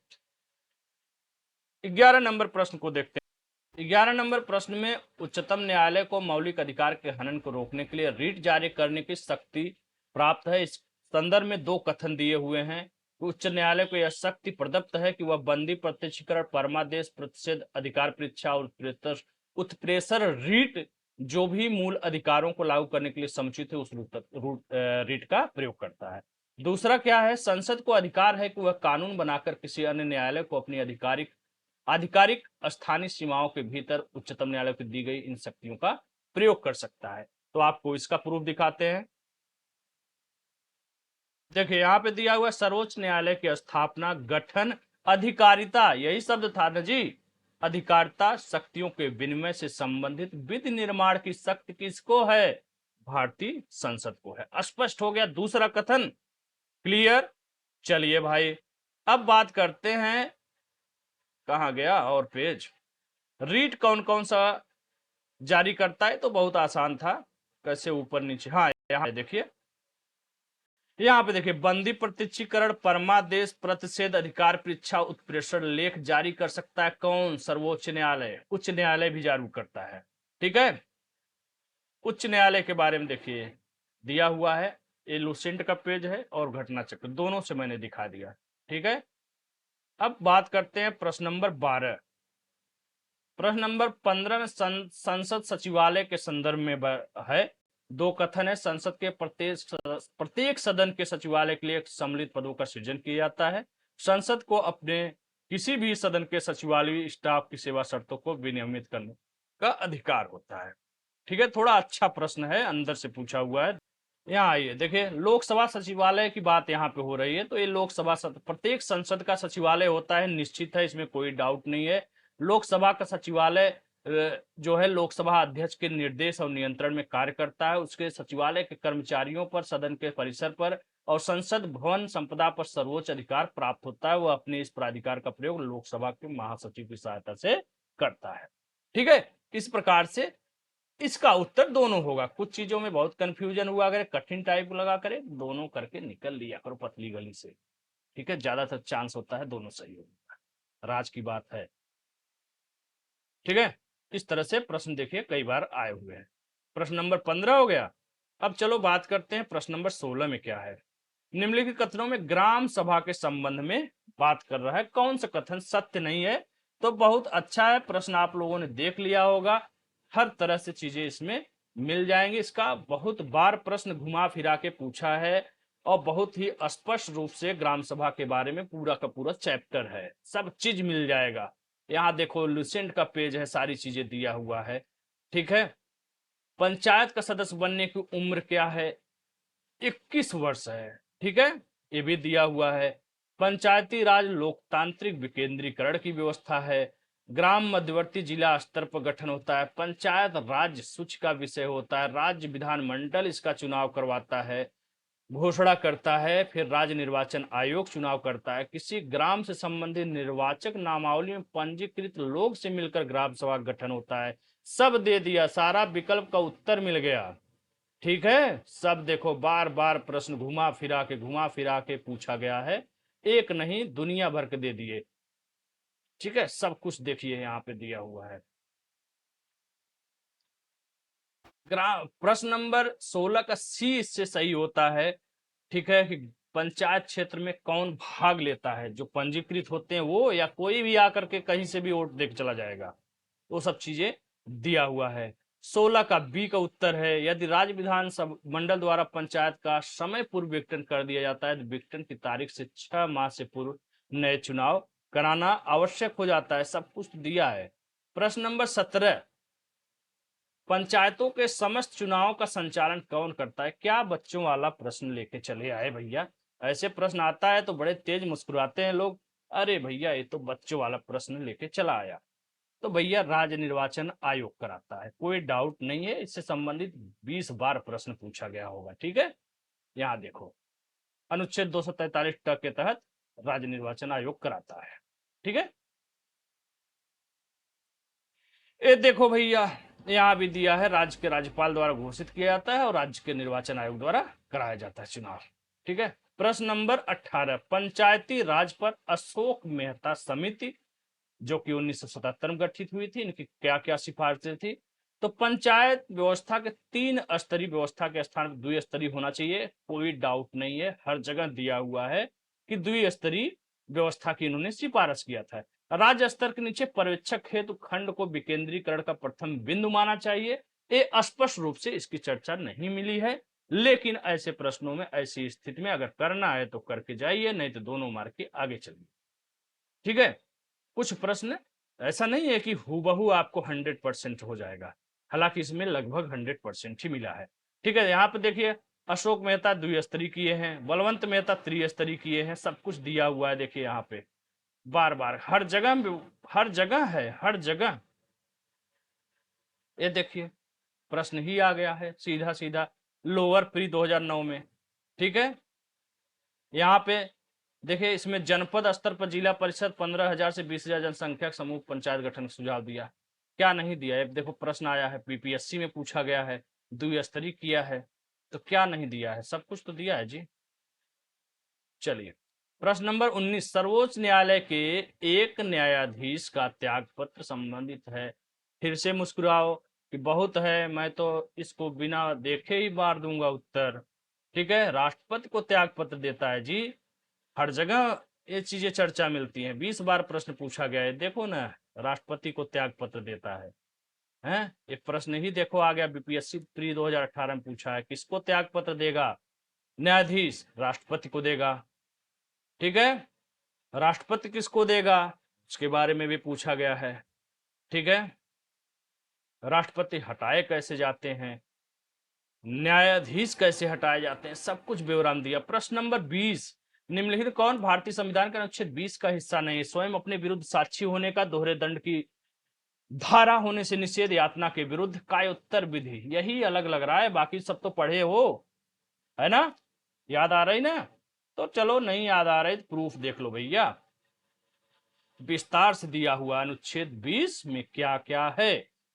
11 नंबर प्रश्न को देखते हैं। 11 नंबर प्रश्न में, उच्चतम न्यायालय को मौलिक अधिकार के हनन को रोकने के लिए रीट जारी करने की शक्ति प्राप्त है। इस संदर्भ में 2 कथन दिए हुए हैं। उच्च न्यायालय को यह शक्ति प्रदत्त है कि वह बंदी, प्रत्यक्षीकरण, परमादेश, प्रतिषेध, अधिकार परीक्षा और उत्प्रेषर रीट जो भी मूल अधिकारों को लागू करने के लिए समुचित है उस रीट का प्रयोग करता है। दूसरा क्या है, संसद को अधिकार है कि वह कानून बनाकर किसी अन्य न्यायालय को अपनी आधिकारिक स्थानीय सीमाओं के भीतर उच्चतम न्यायालय को दी गई इन शक्तियों का प्रयोग कर सकता है। तो आपको इसका प्रूफ दिखाते हैं। देखिए यहाँ पे दिया हुआ सर्वोच्च न्यायालय की स्थापना, गठन, अधिकारिता, यही शब्द था ना जी, अधिकारिता, शक्तियों के विनिमय से संबंधित विधि निर्माण की शक्ति किसको है? भारतीय संसद को है। स्पष्ट हो गया दूसरा कथन, क्लियर? चलिए भाई, अब बात करते हैं, कहाँ गया और पेज। रीट कौन कौन सा जारी करता है, तो बहुत आसान था, कैसे ऊपर नीचे, हाँ यहाँ देखिए, यहाँ पे देखिए, बंदी प्रत्यक्षीकरण परमादेश प्रतिषेध अधिकार परीक्षा उत्प्रेषण लेख जारी कर सकता है कौन? सर्वोच्च न्यायालय। उच्च न्यायालय भी जारी करता है, ठीक है। उच्च न्यायालय के बारे में देखिए दिया हुआ है, ये लुसेंट का पेज है और घटना चक्र दोनों से मैंने दिखा दिया, ठीक है। अब बात करते हैं प्रश्न नंबर 12। प्रश्न नंबर 15 में संसद सचिवालय के संदर्भ में है। दो कथन है, संसद के प्रत्येक सदन के सचिवालय के लिए सम्मिलित पदों का सृजन किया जाता है। संसद को अपने किसी भी सदन के सचिवालय स्टाफ की सेवा शर्तों को विनियमित करने का अधिकार होता है, ठीक है। थोड़ा अच्छा प्रश्न है, अंदर से पूछा हुआ है। यहाँ आइए देखिए, लोकसभा सचिवालय की बात यहाँ पे हो रही है, तो ये लोकसभा प्रत्येक संसद का सचिवालय होता है, निश्चित है, इसमें कोई डाउट नहीं है। लोकसभा का सचिवालय जो है लोकसभा अध्यक्ष के निर्देश और नियंत्रण में कार्य करता है। उसके सचिवालय के कर्मचारियों पर, सदन के परिसर पर और संसद भवन संपदा पर सर्वोच्च अधिकार प्राप्त होता है। वह अपने इस प्राधिकार का प्रयोग लोकसभा के महासचिव की सहायता से करता है, ठीक है। इस प्रकार से इसका उत्तर दोनों होगा। कुछ चीजों में बहुत कंफ्यूजन हुआ, अगर कठिन टाइप लगा करे, दोनों करके निकल लिया करो पतली गली से, ठीक है। ज्यादातर चांस होता है दोनों सही होने का, राज की बात है, ठीक है। इस तरह से प्रश्न देखिए कई बार आए हुए हैं। प्रश्न नंबर 15 हो गया। अब चलो बात करते हैं प्रश्न नंबर 16 में क्या है। निम्नलिखित कथनों में ग्राम सभा के संबंध में बात कर रहा है, कौन सा कथन सत्य नहीं है? तो बहुत अच्छा है, प्रश्न आप लोगों ने देख लिया होगा, हर तरह से चीजें इसमें मिल जाएंगी। इसका बहुत बार प्रश्न घुमा फिरा के पूछा है और बहुत ही स्पष्ट रूप से ग्राम सभा के बारे में पूरा का पूरा चैप्टर है, सब चीज मिल जाएगा। यहाँ देखो लुसेंट का पेज है, सारी चीजें दिया हुआ है, ठीक है। पंचायत का सदस्य बनने की उम्र क्या है? 21 वर्ष है, ठीक है, ये भी दिया हुआ है। पंचायती राज लोकतांत्रिक विकेंद्रीकरण की व्यवस्था है। ग्राम मध्यवर्ती जिला स्तर पर गठन होता है। पंचायत राज्य सूची का विषय होता है। राज्य विधानमंडल इसका चुनाव करवाता है, घोषणा करता है। फिर राज्य निर्वाचन आयोग चुनाव करता है। किसी ग्राम से संबंधित निर्वाचक नामावली में पंजीकृत लोग से मिलकर ग्राम सभा का गठन होता है। सब दे दिया, सारा विकल्प का उत्तर मिल गया, ठीक है। सब देखो, बार बार प्रश्न घुमा फिरा के पूछा गया है, एक नहीं दुनिया भर के दे दिए, ठीक है। सब कुछ देखिए यहाँ पे दिया हुआ है। प्रश्न नंबर 16 का सी इससे सही होता है, ठीक है, कि पंचायत क्षेत्र में कौन भाग लेता है? जो पंजीकृत होते हैं वो, या कोई भी आकर के कहीं से भी वोट देख चला जाएगा, वो सब चीजें दिया हुआ है। 16 का बी का उत्तर है, यदि राज्य विधान मंडल द्वारा पंचायत का समय पूर्व विघटन कर दिया जाता है तो विघटन की तारीख से 6 माह से पूर्व नए चुनाव कराना आवश्यक हो जाता है। सब कुछ दिया है। प्रश्न नंबर 17, पंचायतों के समस्त चुनाव का संचालन कौन करता है? क्या बच्चों वाला प्रश्न लेके चले आए भैया, ऐसे प्रश्न आता है तो बड़े तेज मुस्कुराते हैं लोग, अरे भैया ये तो बच्चों वाला प्रश्न लेके चला आया। तो भैया राज्य निर्वाचन आयोग कराता है, कोई डाउट नहीं है, इससे संबंधित 20 बार प्रश्न पूछा गया होगा, ठीक है। यहाँ देखो, अनुच्छेद 243 के तहत राज्य निर्वाचन आयोग कराता है, ठीक है। ये देखो भैया, यहाँ भी दिया है, राज्य के राज्यपाल द्वारा घोषित किया जाता है और राज्य के निर्वाचन आयोग द्वारा कराया जाता है चुनाव, ठीक है। प्रश्न नंबर 18, पंचायती राज पर अशोक मेहता समिति जो कि 1977 में गठित हुई थी, इनकी क्या क्या सिफारिशें थी? तो पंचायत व्यवस्था के 3 स्तरीय व्यवस्था के स्थान पर द्विस्तरीय होना चाहिए, कोई डाउट नहीं है, हर जगह दिया हुआ है कि द्विस्तरीय व्यवस्था की इन्होंने सिफारिश किया था। राज्य स्तर के नीचे पर्यवेक्षक हेतु खंड को विकेंद्रीकरण का प्रथम बिंदु माना चाहिए। ये स्पष्ट रूप से इसकी चर्चा नहीं मिली है, लेकिन ऐसे प्रश्नों में, ऐसी स्थिति में अगर करना है तो करके जाइए, नहीं तो दोनों मार्ग के आगे चलिए, ठीक है। कुछ प्रश्न ऐसा नहीं है कि हूबहू आपको 100% हो जाएगा, हालांकि इसमें लगभग 100% ही मिला है, ठीक है। यहाँ पे देखिए, अशोक मेहता द्विस्तरीय किए हैं, बलवंत मेहता त्रिस्तरीय किए हैं, सब कुछ दिया हुआ है। देखिए यहाँ पे बार बार हर जगह, हर जगह है, हर जगह। ये देखिए प्रश्न ही आ गया है सीधा सीधा, लोअर प्री 2009 में, ठीक है। यहाँ पे देखिए इसमें जनपद स्तर पर जिला परिषद 15,000 से 20,000 जनसंख्या समूह पंचायत गठन का सुझाव दिया। क्या नहीं दिया है? देखो प्रश्न आया है, बीपीएससी में पूछा गया है, द्विस्तरीय किया है, तो क्या नहीं दिया है? सब कुछ तो दिया है जी। चलिए प्रश्न नंबर 19, सर्वोच्च न्यायालय के एक न्यायाधीश का त्याग पत्र संबंधित है। फिर से मुस्कुराओ कि बहुत है, मैं तो इसको बिना देखे ही मार दूंगा उत्तर। ठीक है, राष्ट्रपति को त्याग पत्र देता है जी। हर जगह ये चीजें चर्चा मिलती हैं, 20 बार प्रश्न पूछा गया है, देखो ना, राष्ट्रपति को त्याग पत्र देता है। हैं, एक प्रश्न ही देखो आ गया, बीपीएससी प्री 2018 में पूछा है, किसको त्याग पत्र देगा? न्यायाधीश राष्ट्रपति को देगा। ठीक है, राष्ट्रपति किसको देगा उसके बारे में भी पूछा गया है। ठीक है, राष्ट्रपति हटाए कैसे जाते हैं, न्यायाधीश कैसे हटाए जाते हैं, सब कुछ विवरण दिया। प्रश्न नंबर 20, निम्नलिखित कौन भारतीय संविधान के अनुच्छेद 20 का हिस्सा नहीं है? स्वयं अपने विरुद्ध साक्षी होने का, दोहरे दंड की धारा होने से निषेध, यातना के विरुद्ध, काय उत्तर विधि। यही अलग लग रहा है, बाकी सब तो पढ़े हो, है ना? याद आ रही ना? तो चलो, नहीं याद आ रही तो प्रूफ देख लो भैया, विस्तार से दिया हुआ अनुच्छेद 20 में क्या क्या है।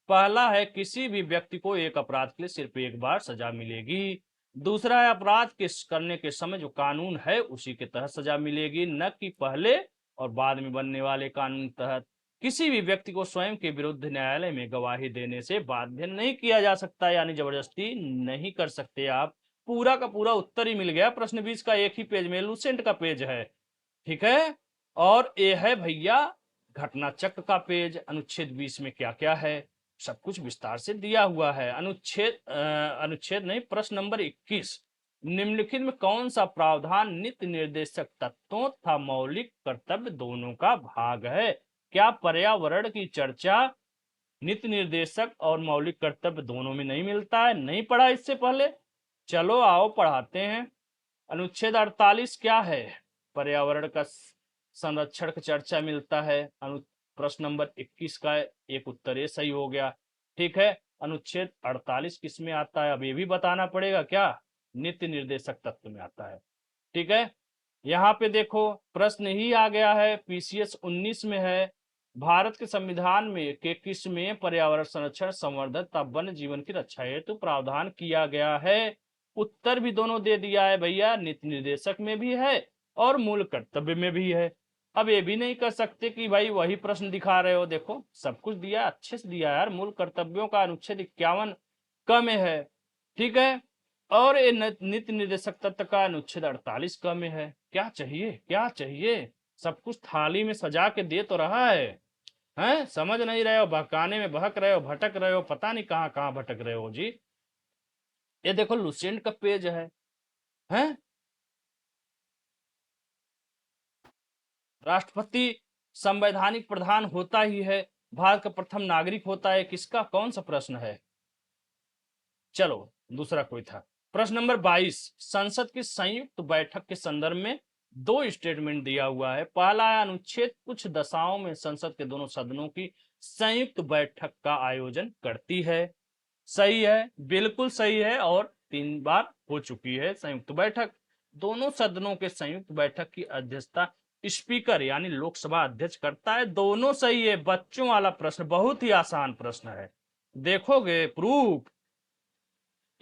पहला है, किसी भी व्यक्ति को एक अपराध के लिए सिर्फ एक बार सजा मिलेगी। दूसरा है, अपराध के करने के समय जो कानून है उसी के तहत सजा मिलेगी, न कि पहले और बाद में बनने वाले कानून तहत। किसी भी व्यक्ति को स्वयं के विरुद्ध न्यायालय में गवाही देने से बाध्य नहीं किया जा सकता, यानी जबरदस्ती नहीं कर सकते आप। पूरा का पूरा उत्तर ही मिल गया प्रश्न 20 का, एक ही पेज में, लूसेंट का पेज है। ठीक है, और ये है भैया घटना चक्र का पेज। अनुच्छेद 20 में क्या क्या है सब कुछ विस्तार से दिया हुआ है। अनुच्छेद नहीं, प्रश्न नंबर 21, निम्नलिखित में कौन सा प्रावधान नीति निर्देशक तत्वों तथा मौलिक कर्तव्य दोनों का भाग है? क्या पर्यावरण की चर्चा नीति निर्देशक और मौलिक कर्तव्य दोनों में नहीं मिलता है? नहीं पढ़ा इससे पहले? चलो आओ पढ़ाते हैं। अनुच्छेद 48 क्या है? पर्यावरण का संरक्षण की चर्चा मिलता है। प्रश्न नंबर 21 का एक उत्तर ये सही हो गया। ठीक है, अनुच्छेद 48 किस में आता है? अब ये भी बताना पड़ेगा क्या? नीति निर्देशक तत्व में आता है। ठीक है, यहाँ पे देखो प्रश्न ही आ गया है, पीसीएस 19 में है, भारत के संविधान में के किस में पर्यावरण संरक्षण, संवर्धन तथा वन्य जीवन की रक्षा हेतु प्रावधान किया गया है? उत्तर भी दोनों दे दिया है भैया, नीति निर्देशक में भी है और मूल कर्तव्य में भी है। अब ये भी नहीं कर सकते कि भाई वही प्रश्न दिखा रहे हो, देखो सब कुछ दिया, अच्छे से दिया यार। मूल कर्तव्यों का अनुच्छेद 51 क में है। ठीक है, और ये नीति निर्देशक तत्व का अनुच्छेद 48 क में है। क्या चाहिए, क्या चाहिए? सब कुछ थाली में सजा के दे तो रहा है। हैं, समझ नहीं रहे हो, बहकाने में बहक रहे हो, भटक रहे हो, पता नहीं कहाँ कहाँ भटक रहे हो जी। ये देखो लुसेंट का पेज है। हैं, राष्ट्रपति संवैधानिक प्रधान होता ही है, भारत का प्रथम नागरिक होता है, किसका कौन सा प्रश्न है? चलो दूसरा कोई था। प्रश्न नंबर 22, संसद की संयुक्त बैठक के संदर्भ में दो स्टेटमेंट दिया हुआ है। पहला है, अनुच्छेद कुछ दशाओं में संसद के दोनों सदनों की संयुक्त बैठक का आयोजन करती है। सही है, बिल्कुल सही है, और 3 बार हो चुकी है संयुक्त बैठक। दोनों सदनों के संयुक्त बैठक की अध्यक्षता स्पीकर यानी लोकसभा अध्यक्ष करता है। दोनों सही है। बच्चों वाला प्रश्न, बहुत ही आसान प्रश्न है, देखोगे प्रूफ।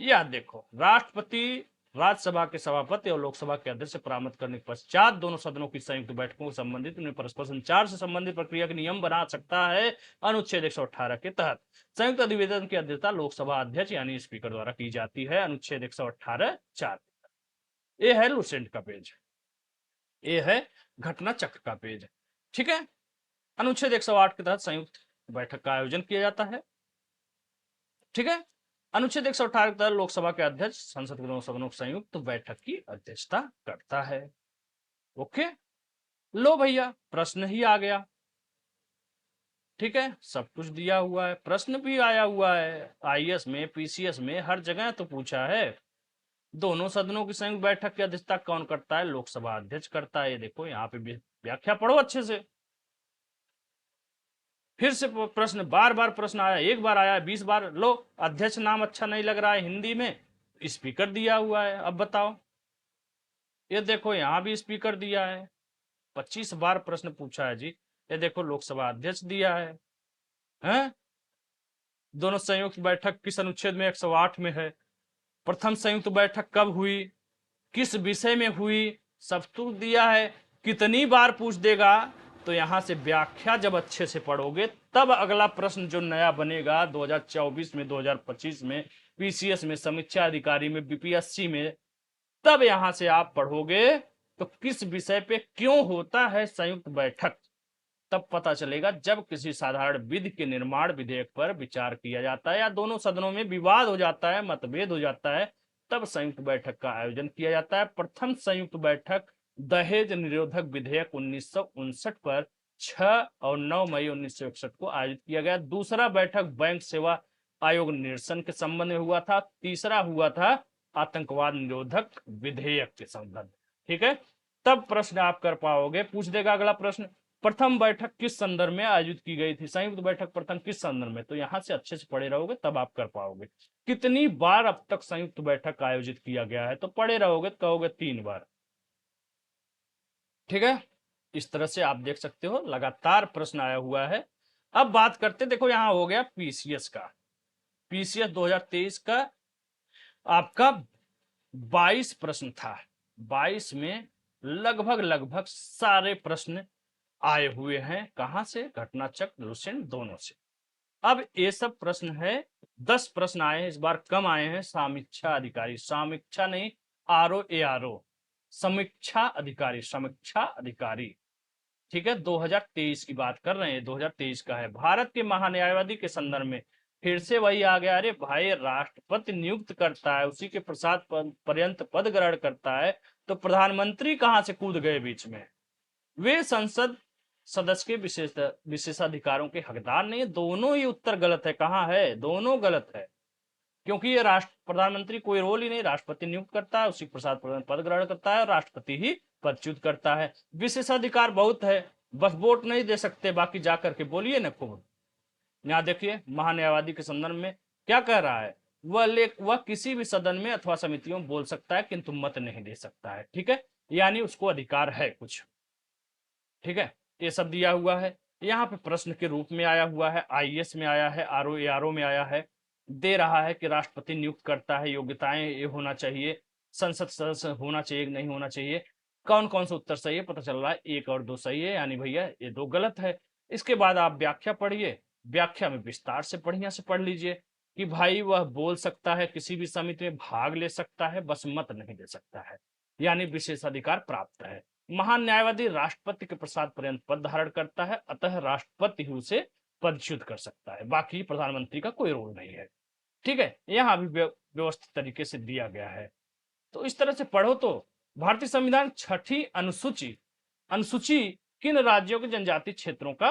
यह देखो, राष्ट्रपति राज्यसभा के सभापति और लोकसभा के अध्यक्ष से परामर्श करने के पश्चात दोनों सदनों की संयुक्त बैठकों से संबंधित उन्हें परस्पर संचार से संबंधित प्रक्रिया के नियम बना सकता है अनुच्छेद 118 के तहत। संयुक्त अधिवेशन की अध्यक्षता लोकसभा अध्यक्ष यानी स्पीकर द्वारा की जाती है अनुच्छेद 118(4). ये है लुसेंट का पेज, ये है घटना चक्र का पेज। ठीक है, अनुच्छेद 108 के तहत संयुक्त बैठक का आयोजन किया जाता है। ठीक है, अनुच्छेद 118 के तहत लोकसभा के अध्यक्ष संसद के दोनों सदनों की संयुक्त बैठक की अध्यक्षता करता है। ओके, लो भैया प्रश्न ही आ गया। ठीक है, सब कुछ दिया हुआ है, प्रश्न भी आया हुआ है, आईएएस में, पीसीएस में, हर जगह तो पूछा है। दोनों सदनों की संयुक्त बैठक की अध्यक्षता कौन करता है? लोकसभा अध्यक्ष करता है। ये देखो यहाँ पे व्याख्या पढ़ो अच्छे से। फिर से प्रश्न, बार बार प्रश्न आया, एक बार आया, 20 बार। लो, अध्यक्ष नाम अच्छा नहीं लग रहा है हिंदी में, स्पीकर दिया हुआ है, अब बताओ। ये देखो यहाँ भी स्पीकर दिया है, 25 बार प्रश्न पूछा है जी। ये देखो लोकसभा अध्यक्ष दिया है, हैं? दोनों संयुक्त बैठक किस अनुच्छेद में 108 में है? प्रथम संयुक्त बैठक कब हुई, किस विषय में हुई, सब तो दिया है। कितनी बार पूछ देगा, तो यहां से व्याख्या जब अच्छे से पढ़ोगे तब अगला प्रश्न जो नया बनेगा 2024 में, 2025 में, पीसीएस में, समीक्षा अधिकारी में, बीपीएससी में, तब यहां से आप पढ़ोगे तो किस विषय पे क्यों होता है संयुक्त बैठक, तब पता चलेगा। जब किसी साधारण विधि के निर्माण विधेयक पर विचार किया जाता है या दोनों सदनों में विवाद हो जाता है, मतभेद हो जाता है, तब संयुक्त बैठक का आयोजन किया जाता है। प्रथम संयुक्त बैठक दहेज निरोधक विधेयक 1959 पर 6 और 9 मई 1961 को आयोजित किया गया। दूसरा बैठक बैंक सेवा आयोग निरसन के संबंध में हुआ था। तीसरा हुआ था आतंकवाद निरोधक विधेयक के संबंध। ठीक है, तब प्रश्न आप कर पाओगे। पूछ देगा अगला प्रश्न, प्रथम बैठक किस संदर्भ में आयोजित की गई थी, संयुक्त बैठक प्रथम किस संदर्भ में, तो यहां से अच्छे से पढ़े रहोगे तब आप कर पाओगे। कितनी बार अब तक संयुक्त बैठक आयोजित किया गया है, तो पढ़े रहोगे तो कहोगे 3 बार। ठीक है, इस तरह से आप देख सकते हो लगातार प्रश्न आया हुआ है। अब बात करते, देखो यहां हो गया पीसीएस का। पीसीएस 2023 का आपका 22 प्रश्न था। 22 में लगभग लगभग सारे प्रश्न आए हुए हैं। कहां से? घटना चक्र, लुसेंट, दोनों से। अब ये सब प्रश्न है, 10 प्रश्न आए हैं, इस बार कम आए हैं। समीक्षा अधिकारी, समीक्षा नहीं, आरओ, समीक्षा अधिकारी, समीक्षा अधिकारी। ठीक है, 2023 की बात कर रहे हैं, 2023 का है। भारत के महान्यायवादी के संदर्भ में फिर से वही आ गया। अरे भाई, राष्ट्रपति नियुक्त करता है, उसी के प्रसाद पर्यंत पद ग्रहण करता है, तो प्रधानमंत्री कहां से कूद गए बीच में? वे संसद सदस्य के विशेषाधिकारों के हकदार नहीं है। दोनों ही उत्तर गलत है। कहां है? दोनों गलत है, क्योंकि ये प्रधानमंत्री कोई रोल ही नहीं, राष्ट्रपति नियुक्त करता है, उसी प्रसाद पद ग्रहण करता है और राष्ट्रपति ही पदच्युत करता है। विशेषाधिकार बहुत है, बस वोट नहीं दे सकते, बाकी जाकर के बोलिए ना खूब। यहाँ देखिए महान्यायवादी के संदर्भ में क्या कह रहा है, वह किसी भी सदन में अथवा समितियों में बोल सकता है, किंतु मत नहीं दे सकता है। ठीक है, यानी उसको अधिकार है कुछ। ठीक है, ये सब दिया हुआ है। यहाँ पे प्रश्न के रूप में आया हुआ है, आईएएस में आया है, आरओ में आया है। दे रहा है कि राष्ट्रपति नियुक्त करता है, योग्यताएं ये होना चाहिए, संसद सदस्य होना चाहिए, नहीं होना चाहिए। कौन कौन सा उत्तर सही है पता चल रहा है, 1 और 2 सही है, यानी भैया ये 2 गलत है। इसके बाद आप व्याख्या पढ़िए, व्याख्या में विस्तार से बढ़िया से पढ़ लीजिए कि भाई वह बोल सकता है, किसी भी समिति में भाग ले सकता है, बस मत नहीं दे सकता है, यानी विशेषाधिकार प्राप्त है। महान न्यायवादी राष्ट्रपति के प्रसाद पर्यंत पद धारण करता है, अतः राष्ट्रपति ही उसे पदच्युत कर सकता है, बाकी प्रधानमंत्री का कोई रोल नहीं है। ठीक है, यहां भी व्यवस्थित तरीके से दिया गया है। तो इस तरह से पढ़ो तो भारतीय संविधान 6ठी अनुसूची, अनुसूची किन राज्यों के जनजातीय क्षेत्रों का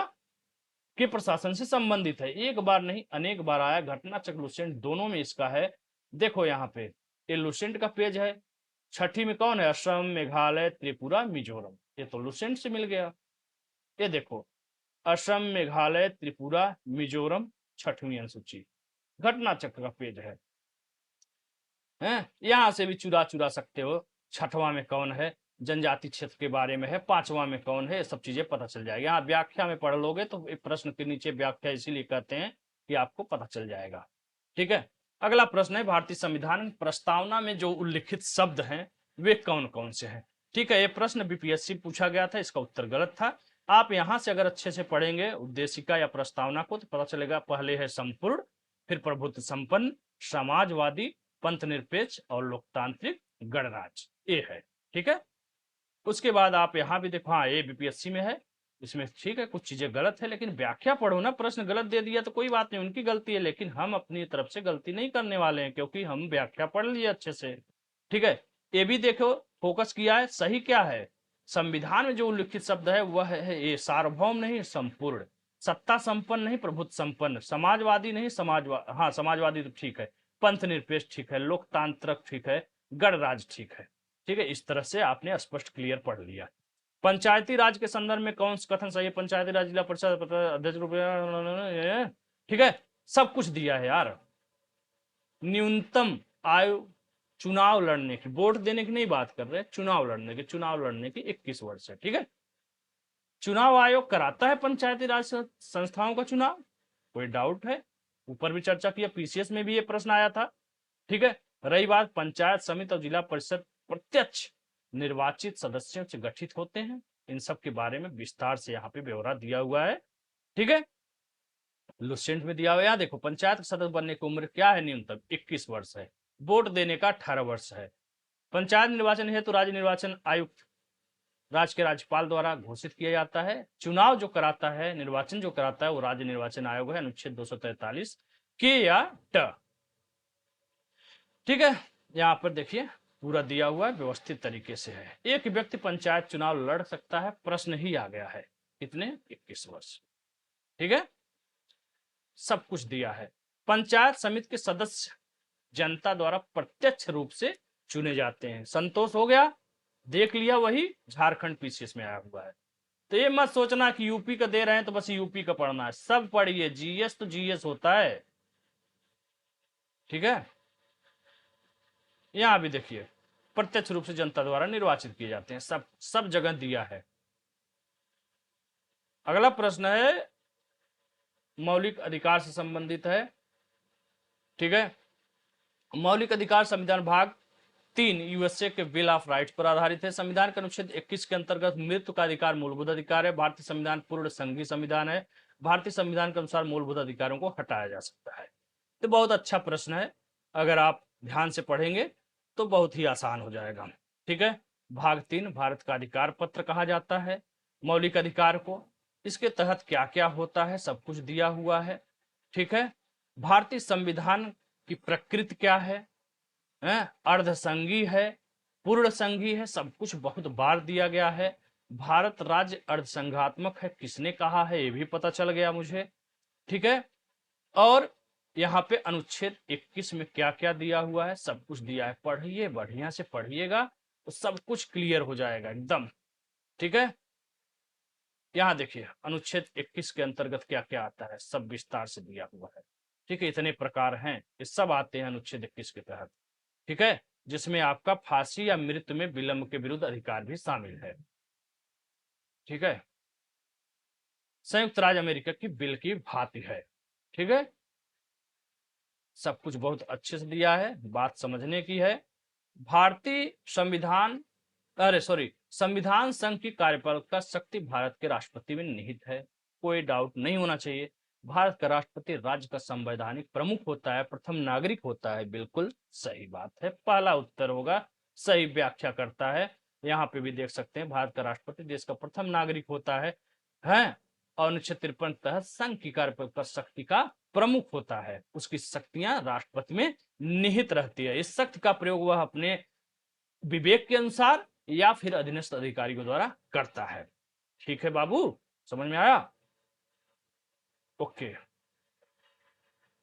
के प्रशासन से संबंधित है? एक बार नहीं अनेक बार आया। घटना चक्र, लुसेंट दोनों में इसका है। देखो यहाँ पे ये लुसेंट का पेज है। 6ठी में कौन है? असम, मेघालय, त्रिपुरा, मिजोरम। ये तो लुसेंट से मिल गया। ये देखो असम, मेघालय, त्रिपुरा, मिजोरम, 6वीं अनुसूची, घटना चक्र का पेज है। यहां से भी चुरा चुरा सकते हो। 6वां में कौन है, जनजाति क्षेत्र के बारे में है। 5वां में कौन है, ये सब चीजें पता चल जाएगी। यहाँ व्याख्या में पढ़ लोगे तो प्रश्न के नीचे व्याख्या इसीलिए कहते हैं कि आपको पता चल जाएगा। ठीक है, अगला प्रश्न है भारतीय संविधान प्रस्तावना में जो उल्लिखित शब्द हैं वे कौन कौन से हैं? ठीक है, ये प्रश्न बीपीएससी पूछा गया था, इसका उत्तर गलत था। आप यहां से अगर अच्छे से पढ़ेंगे उद्देशिका या प्रस्तावना को तो पता चलेगा। पहले है संपूर्ण, फिर प्रभुत्व संपन्न, समाजवादी, पंथ निरपेक्ष और लोकतांत्रिक गणराज्य, ये है। ठीक है, उसके बाद आप यहां भी देखो, हाँ ये बीपीएससी में है, इसमें ठीक है कुछ चीजें गलत है, लेकिन व्याख्या पढ़ो ना। प्रश्न गलत दे दिया तो कोई बात नहीं, उनकी गलती है, लेकिन हम अपनी तरफ से गलती नहीं करने वाले हैं, क्योंकि हम व्याख्या पढ़ लिए अच्छे से। ठीक है, ये भी देखो फोकस किया है, सही क्या है? संविधान में जो उल्लिखित शब्द है वह है ये सार्वभौम नहीं, संपूर्ण, सत्ता संपन्न नहीं, प्रभुत्व संपन्न, समाजवादी नहीं, हाँ समाजवादी तो ठीक है, पंथ निरपेक्ष ठीक है, लोकतांत्रिक ठीक है, गणराज्य ठीक है। ठीक है, इस तरह से आपने स्पष्ट क्लियर पढ़ लिया। पंचायती राज के संदर्भ में कौन सा कथन सही है? पंचायती राज जिला परिषद अध्यक्ष रूप में, ठीक है, सब कुछ दिया है यार। न्यूनतम आयु चुनाव लड़ने की, वोट देने की नहीं बात कर रहे, चुनाव लड़ने की, चुनाव लड़ने की 21 वर्ष है। ठीक है, चुनाव आयोग कराता है पंचायती राज संस्थाओं का चुनाव, कोई डाउट है? ऊपर भी चर्चा किया, पीसीएस में भी ये प्रश्न आया था। ठीक है, रही बात पंचायत समिति और जिला परिषद प्रत्यक्ष निर्वाचित सदस्यों से गठित होते हैं, इन सब के बारे में विस्तार से यहाँ पे ब्यौरा दिया हुआ है। ठीक है, लुसेंट में दिया हुआ है। यहाँ देखो, पंचायत सदस्य बनने की उम्र क्या है? न्यूनतम 21 वर्ष है। वोट देने का 18 वर्ष है। पंचायत निर्वाचन हेतु राज्य निर्वाचन आयुक्त राज्य के राज्यपाल द्वारा घोषित किया जाता है। चुनाव जो कराता है, निर्वाचन जो कराता है, वो राज्य निर्वाचन आयोग है, अनुच्छेद 243 के या ट। ठीक है, यहाँ पर देखिए पूरा दिया हुआ है, व्यवस्थित तरीके से है। एक व्यक्ति पंचायत चुनाव लड़ सकता है, प्रश्न ही आ गया है, कितने? 21 वर्ष। ठीक है, सब कुछ दिया है। पंचायत समिति के सदस्य जनता द्वारा प्रत्यक्ष रूप से चुने जाते हैं। संतोष हो गया? देख लिया, वही झारखंड पीसीएस में आया हुआ है। तो ये मत सोचना कि यूपी का दे रहे हैं तो बस यूपी का पढ़ना है, सब पढ़िए। जीएस तो जीएस होता है। ठीक है, यहां भी देखिए, प्रत्यक्ष रूप से जनता द्वारा निर्वाचित किए जाते हैं, सब जगह दिया है। अगला प्रश्न है, मौलिक अधिकार से संबंधित है। ठीक है, मौलिक अधिकार संविधान भाग 3 यूएसए के बिल ऑफ राइट्स पर आधारित है। संविधान के अनुच्छेद 21 के अंतर्गत मृत्यु का अधिकार मूलभूत अधिकार है। भारतीय संविधान पूर्ण संघीय संविधान है। भारतीय संविधान के अनुसार मूलभूत अधिकारों को हटाया जा सकता है। तो बहुत अच्छा प्रश्न है, अगर आप ध्यान से पढ़ेंगे तो बहुत ही आसान हो जाएगा। ठीक है, भाग 3 भारत का अधिकार पत्र कहा जाता है मौलिक अधिकार को। इसके तहत क्या क्या होता है, सब कुछ दिया हुआ है। ठीक है, भारतीय संविधान की प्रकृति क्या है, अर्धसंघीय है, पूर्ण संघीय है, सब कुछ बहुत बार दिया गया है। भारत राज्य अर्धसंघात्मक है, किसने कहा है, ये भी पता चल गया मुझे। ठीक है, और यहाँ पे अनुच्छेद 21 में क्या क्या दिया हुआ है, सब कुछ दिया है। पढ़िए, बढ़िया से पढ़िएगा तो सब कुछ क्लियर हो जाएगा एकदम। ठीक है, यहाँ देखिए अनुच्छेद 21 के अंतर्गत क्या क्या आता है, सब विस्तार से दिया हुआ है। ठीक है, इतने प्रकार हैं, ये सब आते हैं अनुच्छेद 21 के तहत। ठीक है, जिसमें आपका फांसी या मृत्यु में विलंब के विरुद्ध अधिकार भी शामिल है। ठीक है, संयुक्त राज्य अमेरिका की बिल की भांति है। ठीक है, सब कुछ बहुत अच्छे से दिया है, बात समझने की है। भारतीय संविधान, अरे सॉरी, संविधान संघ की कार्यपालिका शक्ति भारत के राष्ट्रपति में निहित है, कोई डाउट नहीं होना चाहिए। भारत का राष्ट्रपति राज्य का संवैधानिक प्रमुख होता है, प्रथम नागरिक होता है, बिल्कुल सही बात है, पहला उत्तर होगा, सही व्याख्या करता है। यहाँ पे भी देख सकते हैं, भारत का राष्ट्रपति देश का प्रथम नागरिक होता है, और अनुच्छेद 53 तहत संघ की कार्यपालिका शक्ति का प्रमुख होता है, उसकी शक्तियां राष्ट्रपति में निहित रहती है। इस शक्ति का प्रयोग वह अपने विवेक के अनुसार या फिर अधीनस्थ अधिकारियों द्वारा करता है। ठीक है बाबू, समझ में आया? ओके,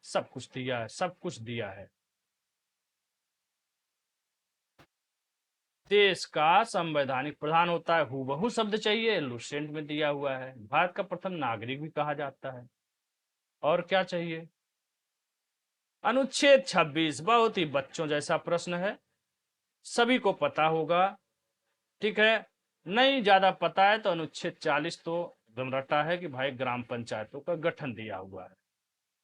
सब कुछ दिया है, सब कुछ दिया है। देश का संवैधानिक प्रधान होता है, हूबहू शब्द चाहिए, लुसेंट में दिया हुआ है। भारत का प्रथम नागरिक भी कहा जाता है। और क्या चाहिए? अनुच्छेद 26 बहुत ही बच्चों जैसा प्रश्न है, सभी को पता होगा। ठीक है, नहीं ज्यादा पता है तो अनुच्छेद 40 तो एकदम रटा है कि भाई ग्राम पंचायतों का गठन दिया हुआ है।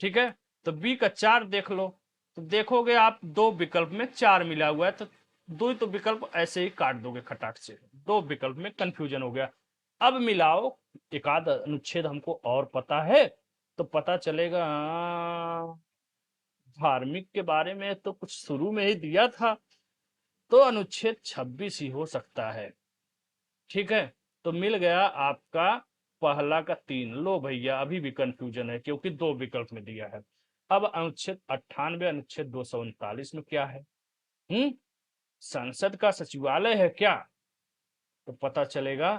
ठीक है, तो बी का 4 देख लो, तो देखोगे आप दो विकल्प में 4 मिला हुआ है, तो दो ही तो विकल्प ऐसे ही काट दोगे खटाक से, दो विकल्प में कंफ्यूजन हो गया। अब मिलाओ, एक आध अनुच्छेद हमको और पता है तो पता चलेगा। धार्मिक के बारे में तो कुछ शुरू में ही दिया था, तो अनुच्छेद 26 ही हो सकता है। ठीक है, तो मिल गया आपका पहला का 3। लो भैया, अभी भी कंफ्यूजन है क्योंकि दो विकल्प में दिया है। अब अनुच्छेद 98 अनुच्छेद 239 में क्या है? संसद का सचिवालय है क्या? तो पता चलेगा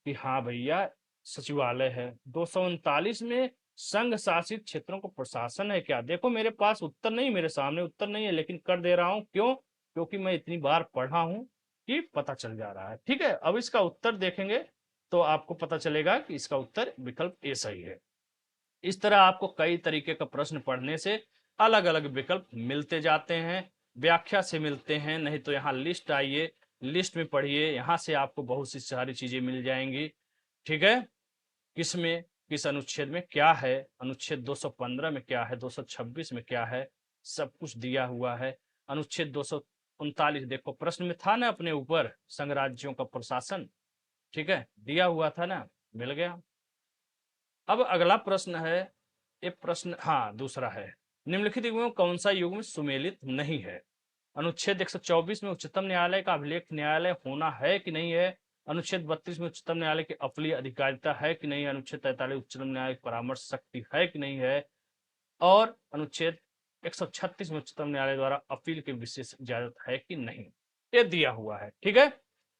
कि हाँ भैया सचिवालय है। 239 में संघ शासित क्षेत्रों को प्रशासन है क्या? देखो मेरे पास उत्तर नहीं, मेरे सामने उत्तर नहीं है, लेकिन कर दे रहा हूं। क्यों? क्योंकि मैं इतनी बार पढ़ा हूं कि पता चल जा रहा है। ठीक है, अब इसका उत्तर देखेंगे तो आपको पता चलेगा कि इसका उत्तर विकल्प ए सही है। इस तरह आपको कई तरीके का प्रश्न पढ़ने से अलग अलग विकल्प मिलते जाते हैं, व्याख्या से मिलते हैं, नहीं तो यहाँ लिस्ट आइए, लिस्ट में पढ़िए, यहाँ से आपको बहुत सी सारी चीजें मिल जाएंगी। ठीक है, किसमें, किस अनुच्छेद में क्या है, अनुच्छेद 215 में क्या है, 226 में क्या है, सब कुछ दिया हुआ है। अनुच्छेद 239 देखो प्रश्न में था ना अपने ऊपर, संघ राज्यों का प्रशासन, ठीक है, दिया हुआ था ना, मिल गया। अब अगला प्रश्न है, ये प्रश्न हाँ दूसरा है, निम्नलिखित युगों में कौन सा युग में सुमेलित नहीं है। अनुच्छेद 124 में उच्चतम न्यायालय का अभिलेख न्यायालय होना है कि नहीं है। अनुच्छेद 32 में उच्चतम न्यायालय की अपीलीय अधिकारिता है कि नहीं है। अनुच्छेद 43 उच्चतम न्यायालय की परामर्श शक्ति है कि नहीं है। और अनुच्छेद 136 में उच्चतम न्यायालय द्वारा अपील की विशेष इजाजत है कि नहीं, ये दिया हुआ है। ठीक है,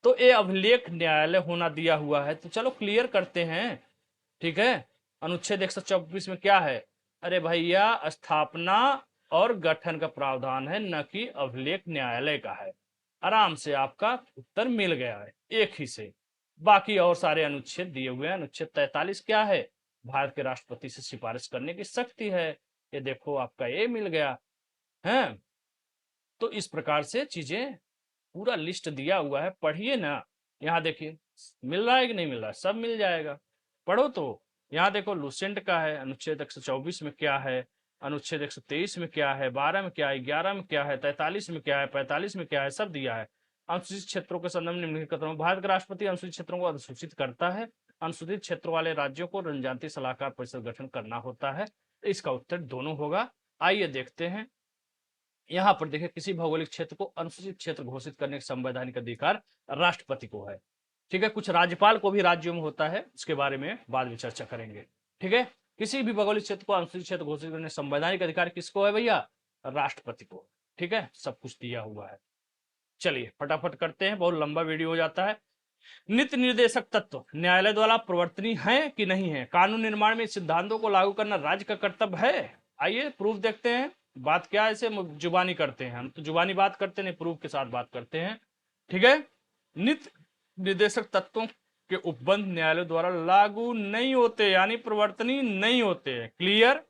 तो ये अभिलेख न्यायालय होना दिया हुआ है, तो चलो क्लियर करते हैं। ठीक है, अनुच्छेद 124 में क्या है, अरे भैया स्थापना और गठन का प्रावधान है, न कि अभिलेख न्यायालय का है। आराम से आपका उत्तर मिल गया है एक ही से। बाकी और सारे अनुच्छेद दिए हुए हैं। अनुच्छेद 43 क्या है, भारत के राष्ट्रपति से सिफारिश करने की शक्ति है, ये देखो आपका ये मिल गया है। तो इस प्रकार से चीजें पूरा लिस्ट दिया हुआ है, पढ़िए ना। यहाँ देखिए मिल रहा है कि नहीं मिल रहा है, सब मिल जाएगा, पढ़ो तो। यहाँ देखो लूसेंट का है, अनुच्छेद 124 में क्या है, अनुच्छेद 123 में क्या है, 12 में क्या है, 11 में क्या है, 43 में क्या है, 45 में क्या है, सब दिया है। अनुसूचित क्षेत्रों के संदर्भ में निम्नलिखित कथनों, भारत का राष्ट्रपति अनुसूचित क्षेत्रों को अधिसूचित करता है। अनुसूचित क्षेत्रों वाले राज्यों को जनजातीय सलाहकार परिषद गठन करना होता है। इसका उत्तर दोनों होगा। आइए देखते हैं, यहाँ पर देखिए, किसी भौगोलिक क्षेत्र को अनुसूचित क्षेत्र घोषित करने का संवैधानिक अधिकार राष्ट्रपति को है। ठीक है, कुछ राज्यपाल को भी राज्यों में होता है, इसके बारे में बाद में चर्चा करेंगे। ठीक है, किसी भी भौगोलिक क्षेत्र को अनुसूचित क्षेत्र घोषित करने संवैधानिक अधिकार किसको है भैया, राष्ट्रपति को। ठीक है, सब कुछ दिया हुआ है। चलिए फटाफट करते हैं, बहुत लंबा वीडियो हो जाता है। नीति निर्देशक तत्व न्यायालय द्वारा प्रवर्तनीय है कि नहीं है। कानून निर्माण में सिद्धांतों को लागू करना राज्य का कर्तव्य है। आइए प्रूफ देखते हैं। बात क्या है, इसे जुबानी करते हैं, हम तो जुबानी बात करते नहीं, प्रूफ के साथ बात करते हैं। ठीक है, नीति निर्देशक तत्वों के उपबंध न्यायालय द्वारा लागू नहीं होते, यानी प्रवर्तनीय नहीं होते हैं। क्लियर,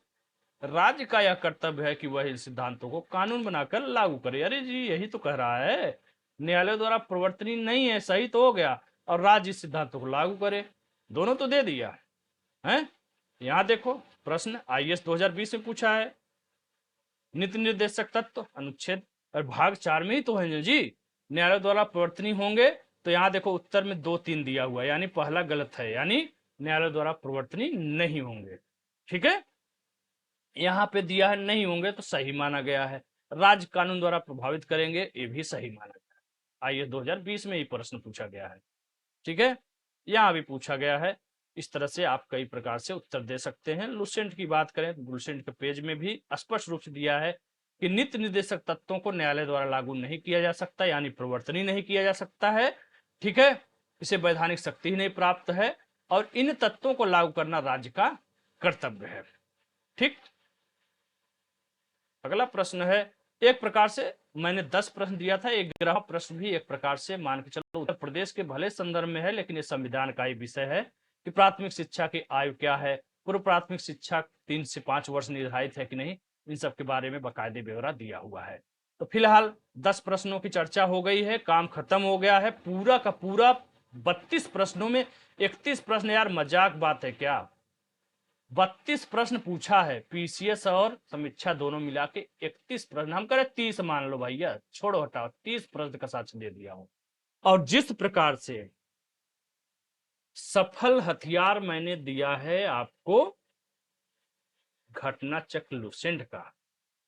राज्य का यह कर्तव्य है कि वह इन सिद्धांतों को कानून बनाकर लागू करे। अरे जी यही तो कह रहा है, न्यायालय द्वारा प्रवर्तनीय नहीं है, सही तो हो गया, और राज्य इस सिद्धांतों को लागू करे, दोनों तो दे दिया है। यहां देखो प्रश्न आईएएस 2020 में पूछा है, नीति निर्देशक तत्व अनुच्छेद और भाग 4 में ही तो है जी, न्यायालय द्वारा प्रवर्तनीय होंगे। तो यहाँ देखो उत्तर में 2-3 दिया हुआ है, यानी पहला गलत है, यानी न्यायालय द्वारा प्रवर्तनीय नहीं होंगे। ठीक है, यहाँ पे दिया है नहीं होंगे तो सही माना गया है। राज्य कानून द्वारा प्रभावित करेंगे, ये भी सही माना गया है। आइए 2020 में ये प्रश्न पूछा गया है। ठीक है, यहाँ भी पूछा गया है। इस तरह से आप कई प्रकार से उत्तर दे सकते हैं। लुसेंट की बात करें तो लुसेंट के पेज में भी स्पष्ट रूप से दिया है कि नीति निर्देशक तत्वों को न्यायालय द्वारा लागू नहीं किया जा सकता, यानी प्रवर्तनीय नहीं किया जा सकता है। ठीक है, इसे वैधानिक शक्ति ही नहीं प्राप्त है, और इन तत्वों को लागू करना राज्य का कर्तव्य है। ठीक, अगला प्रश्न है, एक प्रकार से मैंने 10 प्रश्न दिया था, एक ग्राह प्रश्न भी एक प्रकार से मान के चलो उत्तर प्रदेश के भले संदर्भ में है, लेकिन ये संविधान का ही विषय है कि प्राथमिक शिक्षा की आयु क्या है, पूर्व प्राथमिक शिक्षा 3 से 5 वर्ष निर्धारित है कि नहीं, इन सब के बारे में बाकायदे ब्यौरा दिया हुआ है। तो फिलहाल 10 प्रश्नों की चर्चा हो गई है, काम खत्म हो गया है। पूरा का पूरा 32 प्रश्नों में 31 प्रश्न, यार मजाक बात है क्या, 32 प्रश्न पूछा है, पीसीएस और समीक्षा दोनों मिला के 31 प्रश्न, हम करें 30 मान लो भैया, छोड़ो हटाओ, 30 प्रश्न का साक्ष्य दे दिया हूं। और जिस प्रकार से सफल हथियार मैंने दिया है आपको घटना चक्र लुसेंट का,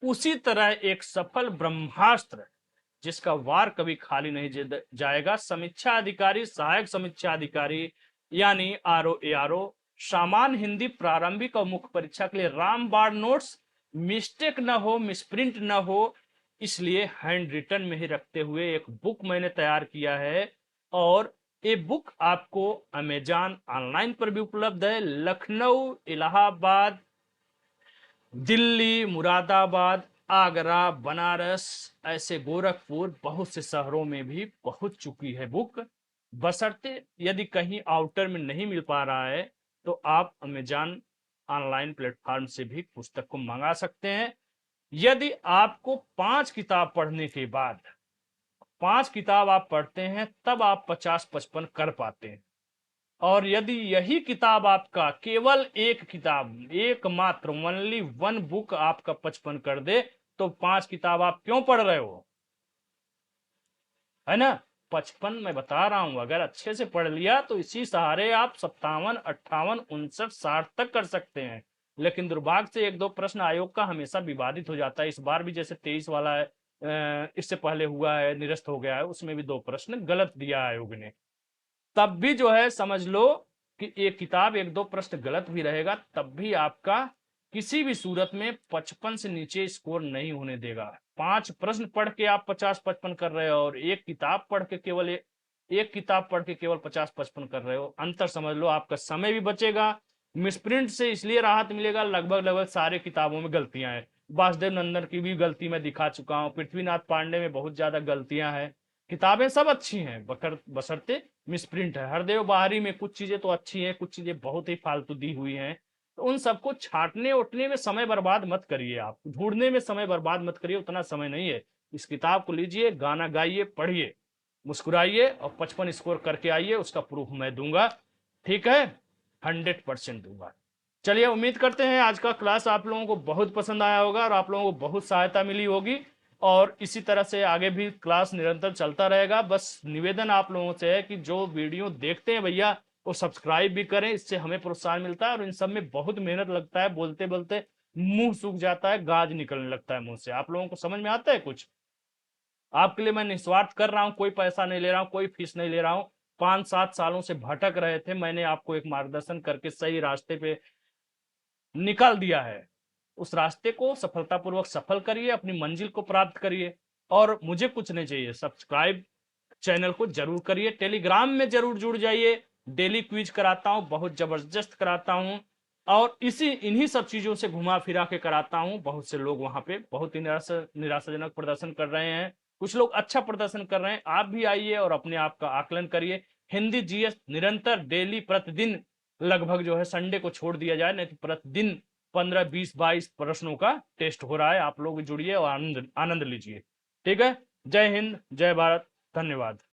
उसी तरह एक सफल ब्रह्मास्त्र जिसका वार कभी खाली नहीं जाएगा, समीक्षा अधिकारी, सहायक समीक्षा अधिकारी यानी आरओ सामान्य हिंदी प्रारंभिक और मुख्य परीक्षा के लिए रामबाण नोट्स, मिस्टेक ना हो, मिसप्रिंट ना हो, इसलिए हैंड रिटन में ही रखते हुए एक बुक मैंने तैयार किया है। और ये बुक आपको अमेजॉन ऑनलाइन पर भी उपलब्ध है। लखनऊ, इलाहाबाद, दिल्ली, मुरादाबाद, आगरा, बनारस, ऐसे गोरखपुर, बहुत से शहरों में भी पहुंच चुकी है बुक। बशर्ते यदि कहीं आउटर में नहीं मिल पा रहा है तो आप अमेजॉन ऑनलाइन प्लेटफॉर्म से भी पुस्तक को मंगा सकते हैं। यदि आपको 5 किताब पढ़ने के बाद, 5 किताब आप पढ़ते हैं तब आप 50-55 कर पाते हैं। और यदि यही किताब आपका केवल एक किताब, एकमात्र ओनली वन बुक आपका 55 कर दे, तो 5 किताब आप क्यों पढ़ रहे हो? है ना? 55 मैं बता रहा हूं, अगर अच्छे से पढ़ लिया तो इसी सहारे आप 57, 58, 59, 60 तक कर सकते हैं। लेकिन दुर्भाग्य से एक दो प्रश्न आयोग का हमेशा विवादित हो जाता है। इस बार भी जैसे 23 वाला है, इससे पहले हुआ है, निरस्त हो गया है, उसमें भी 2 प्रश्न गलत दिया आयोग ने। तब भी जो है समझ लो कि एक किताब एक दो प्रश्न गलत भी रहेगा, तब भी आपका किसी भी सूरत में 55 से नीचे स्कोर नहीं होने देगा। 5 प्रश्न पढ़ के आप 50-55 कर रहे हो, और एक किताब पढ़ के केवल एक किताब पढ़ के केवल 50-55 कर रहे हो। अंतर समझ लो, आपका समय भी बचेगा। मिसप्रिंट से इसलिए राहत मिलेगा, लगभग लगभग सारे किताबों में गलतियां हैं। वासुदेव नंदन की भी गलती मैं दिखा चुका हूँ, पृथ्वीनाथ पांडे में बहुत ज्यादा गलतियां हैं। किताबें सब अच्छी हैं, बशर्ते मिसप्रिंट है। हरदेव बाहरी में कुछ चीजें तो अच्छी हैं, कुछ चीजें बहुत ही फालतू दी हुई हैं। तो उन सबको छांटने उठने में समय बर्बाद मत करिए, आप ढूंढने में समय बर्बाद मत करिए, उतना समय नहीं है। इस किताब को लीजिए, गाना गाइए, पढ़िए, मुस्कुराइए और 55 स्कोर करके आइए, उसका प्रूफ मैं दूंगा। ठीक है? 100% दूंगा। चलिए, उम्मीद करते हैं आज का क्लास आप लोगों को बहुत पसंद आया होगा और आप लोगों को बहुत सहायता मिली होगी, और इसी तरह से आगे भी क्लास निरंतर चलता रहेगा। बस निवेदन आप लोगों से है कि जो वीडियो देखते हैं भैया, वो सब्सक्राइब भी करें, इससे हमें प्रोत्साहन मिलता है। और इन सब में बहुत मेहनत लगता है, बोलते बोलते मुंह सूख जाता है, गाज निकलने लगता है मुंह से। आप लोगों को समझ में आता है कुछ? आपके लिए मैं निस्वार्थ कर रहा हूं, कोई पैसा नहीं ले रहा हूं, कोई फीस नहीं ले रहा हूं। 5-7 सालों से भटक रहे थे, मैंने आपको एक मार्गदर्शन करके सही रास्ते पे निकाल दिया है। उस रास्ते को सफलतापूर्वक सफल करिए, अपनी मंजिल को प्राप्त करिए। और मुझे कुछ नहीं चाहिए, सब्सक्राइब चैनल को जरूर करिए, टेलीग्राम में जरूर जुड़ जाइए। डेली क्विज कराता हूं, बहुत जबरदस्त कराता हूं, और इन्हीं सब चीजों से घुमा फिरा के कराता हूं। बहुत से लोग वहां पे बहुत ही निराशाजनक प्रदर्शन कर रहे हैं, कुछ लोग अच्छा प्रदर्शन कर रहे हैं। आप भी आइए और अपने आप का आकलन करिए। हिंदी जीएस निरंतर डेली प्रतिदिन, लगभग जो है संडे को छोड़ दिया जाए, नहीं तो प्रतिदिन 15, 20, 22 प्रश्नों का टेस्ट हो रहा है। आप लोग जुड़िए और आनंद आनंद लीजिए। ठीक है? जय हिंद, जय भारत, धन्यवाद।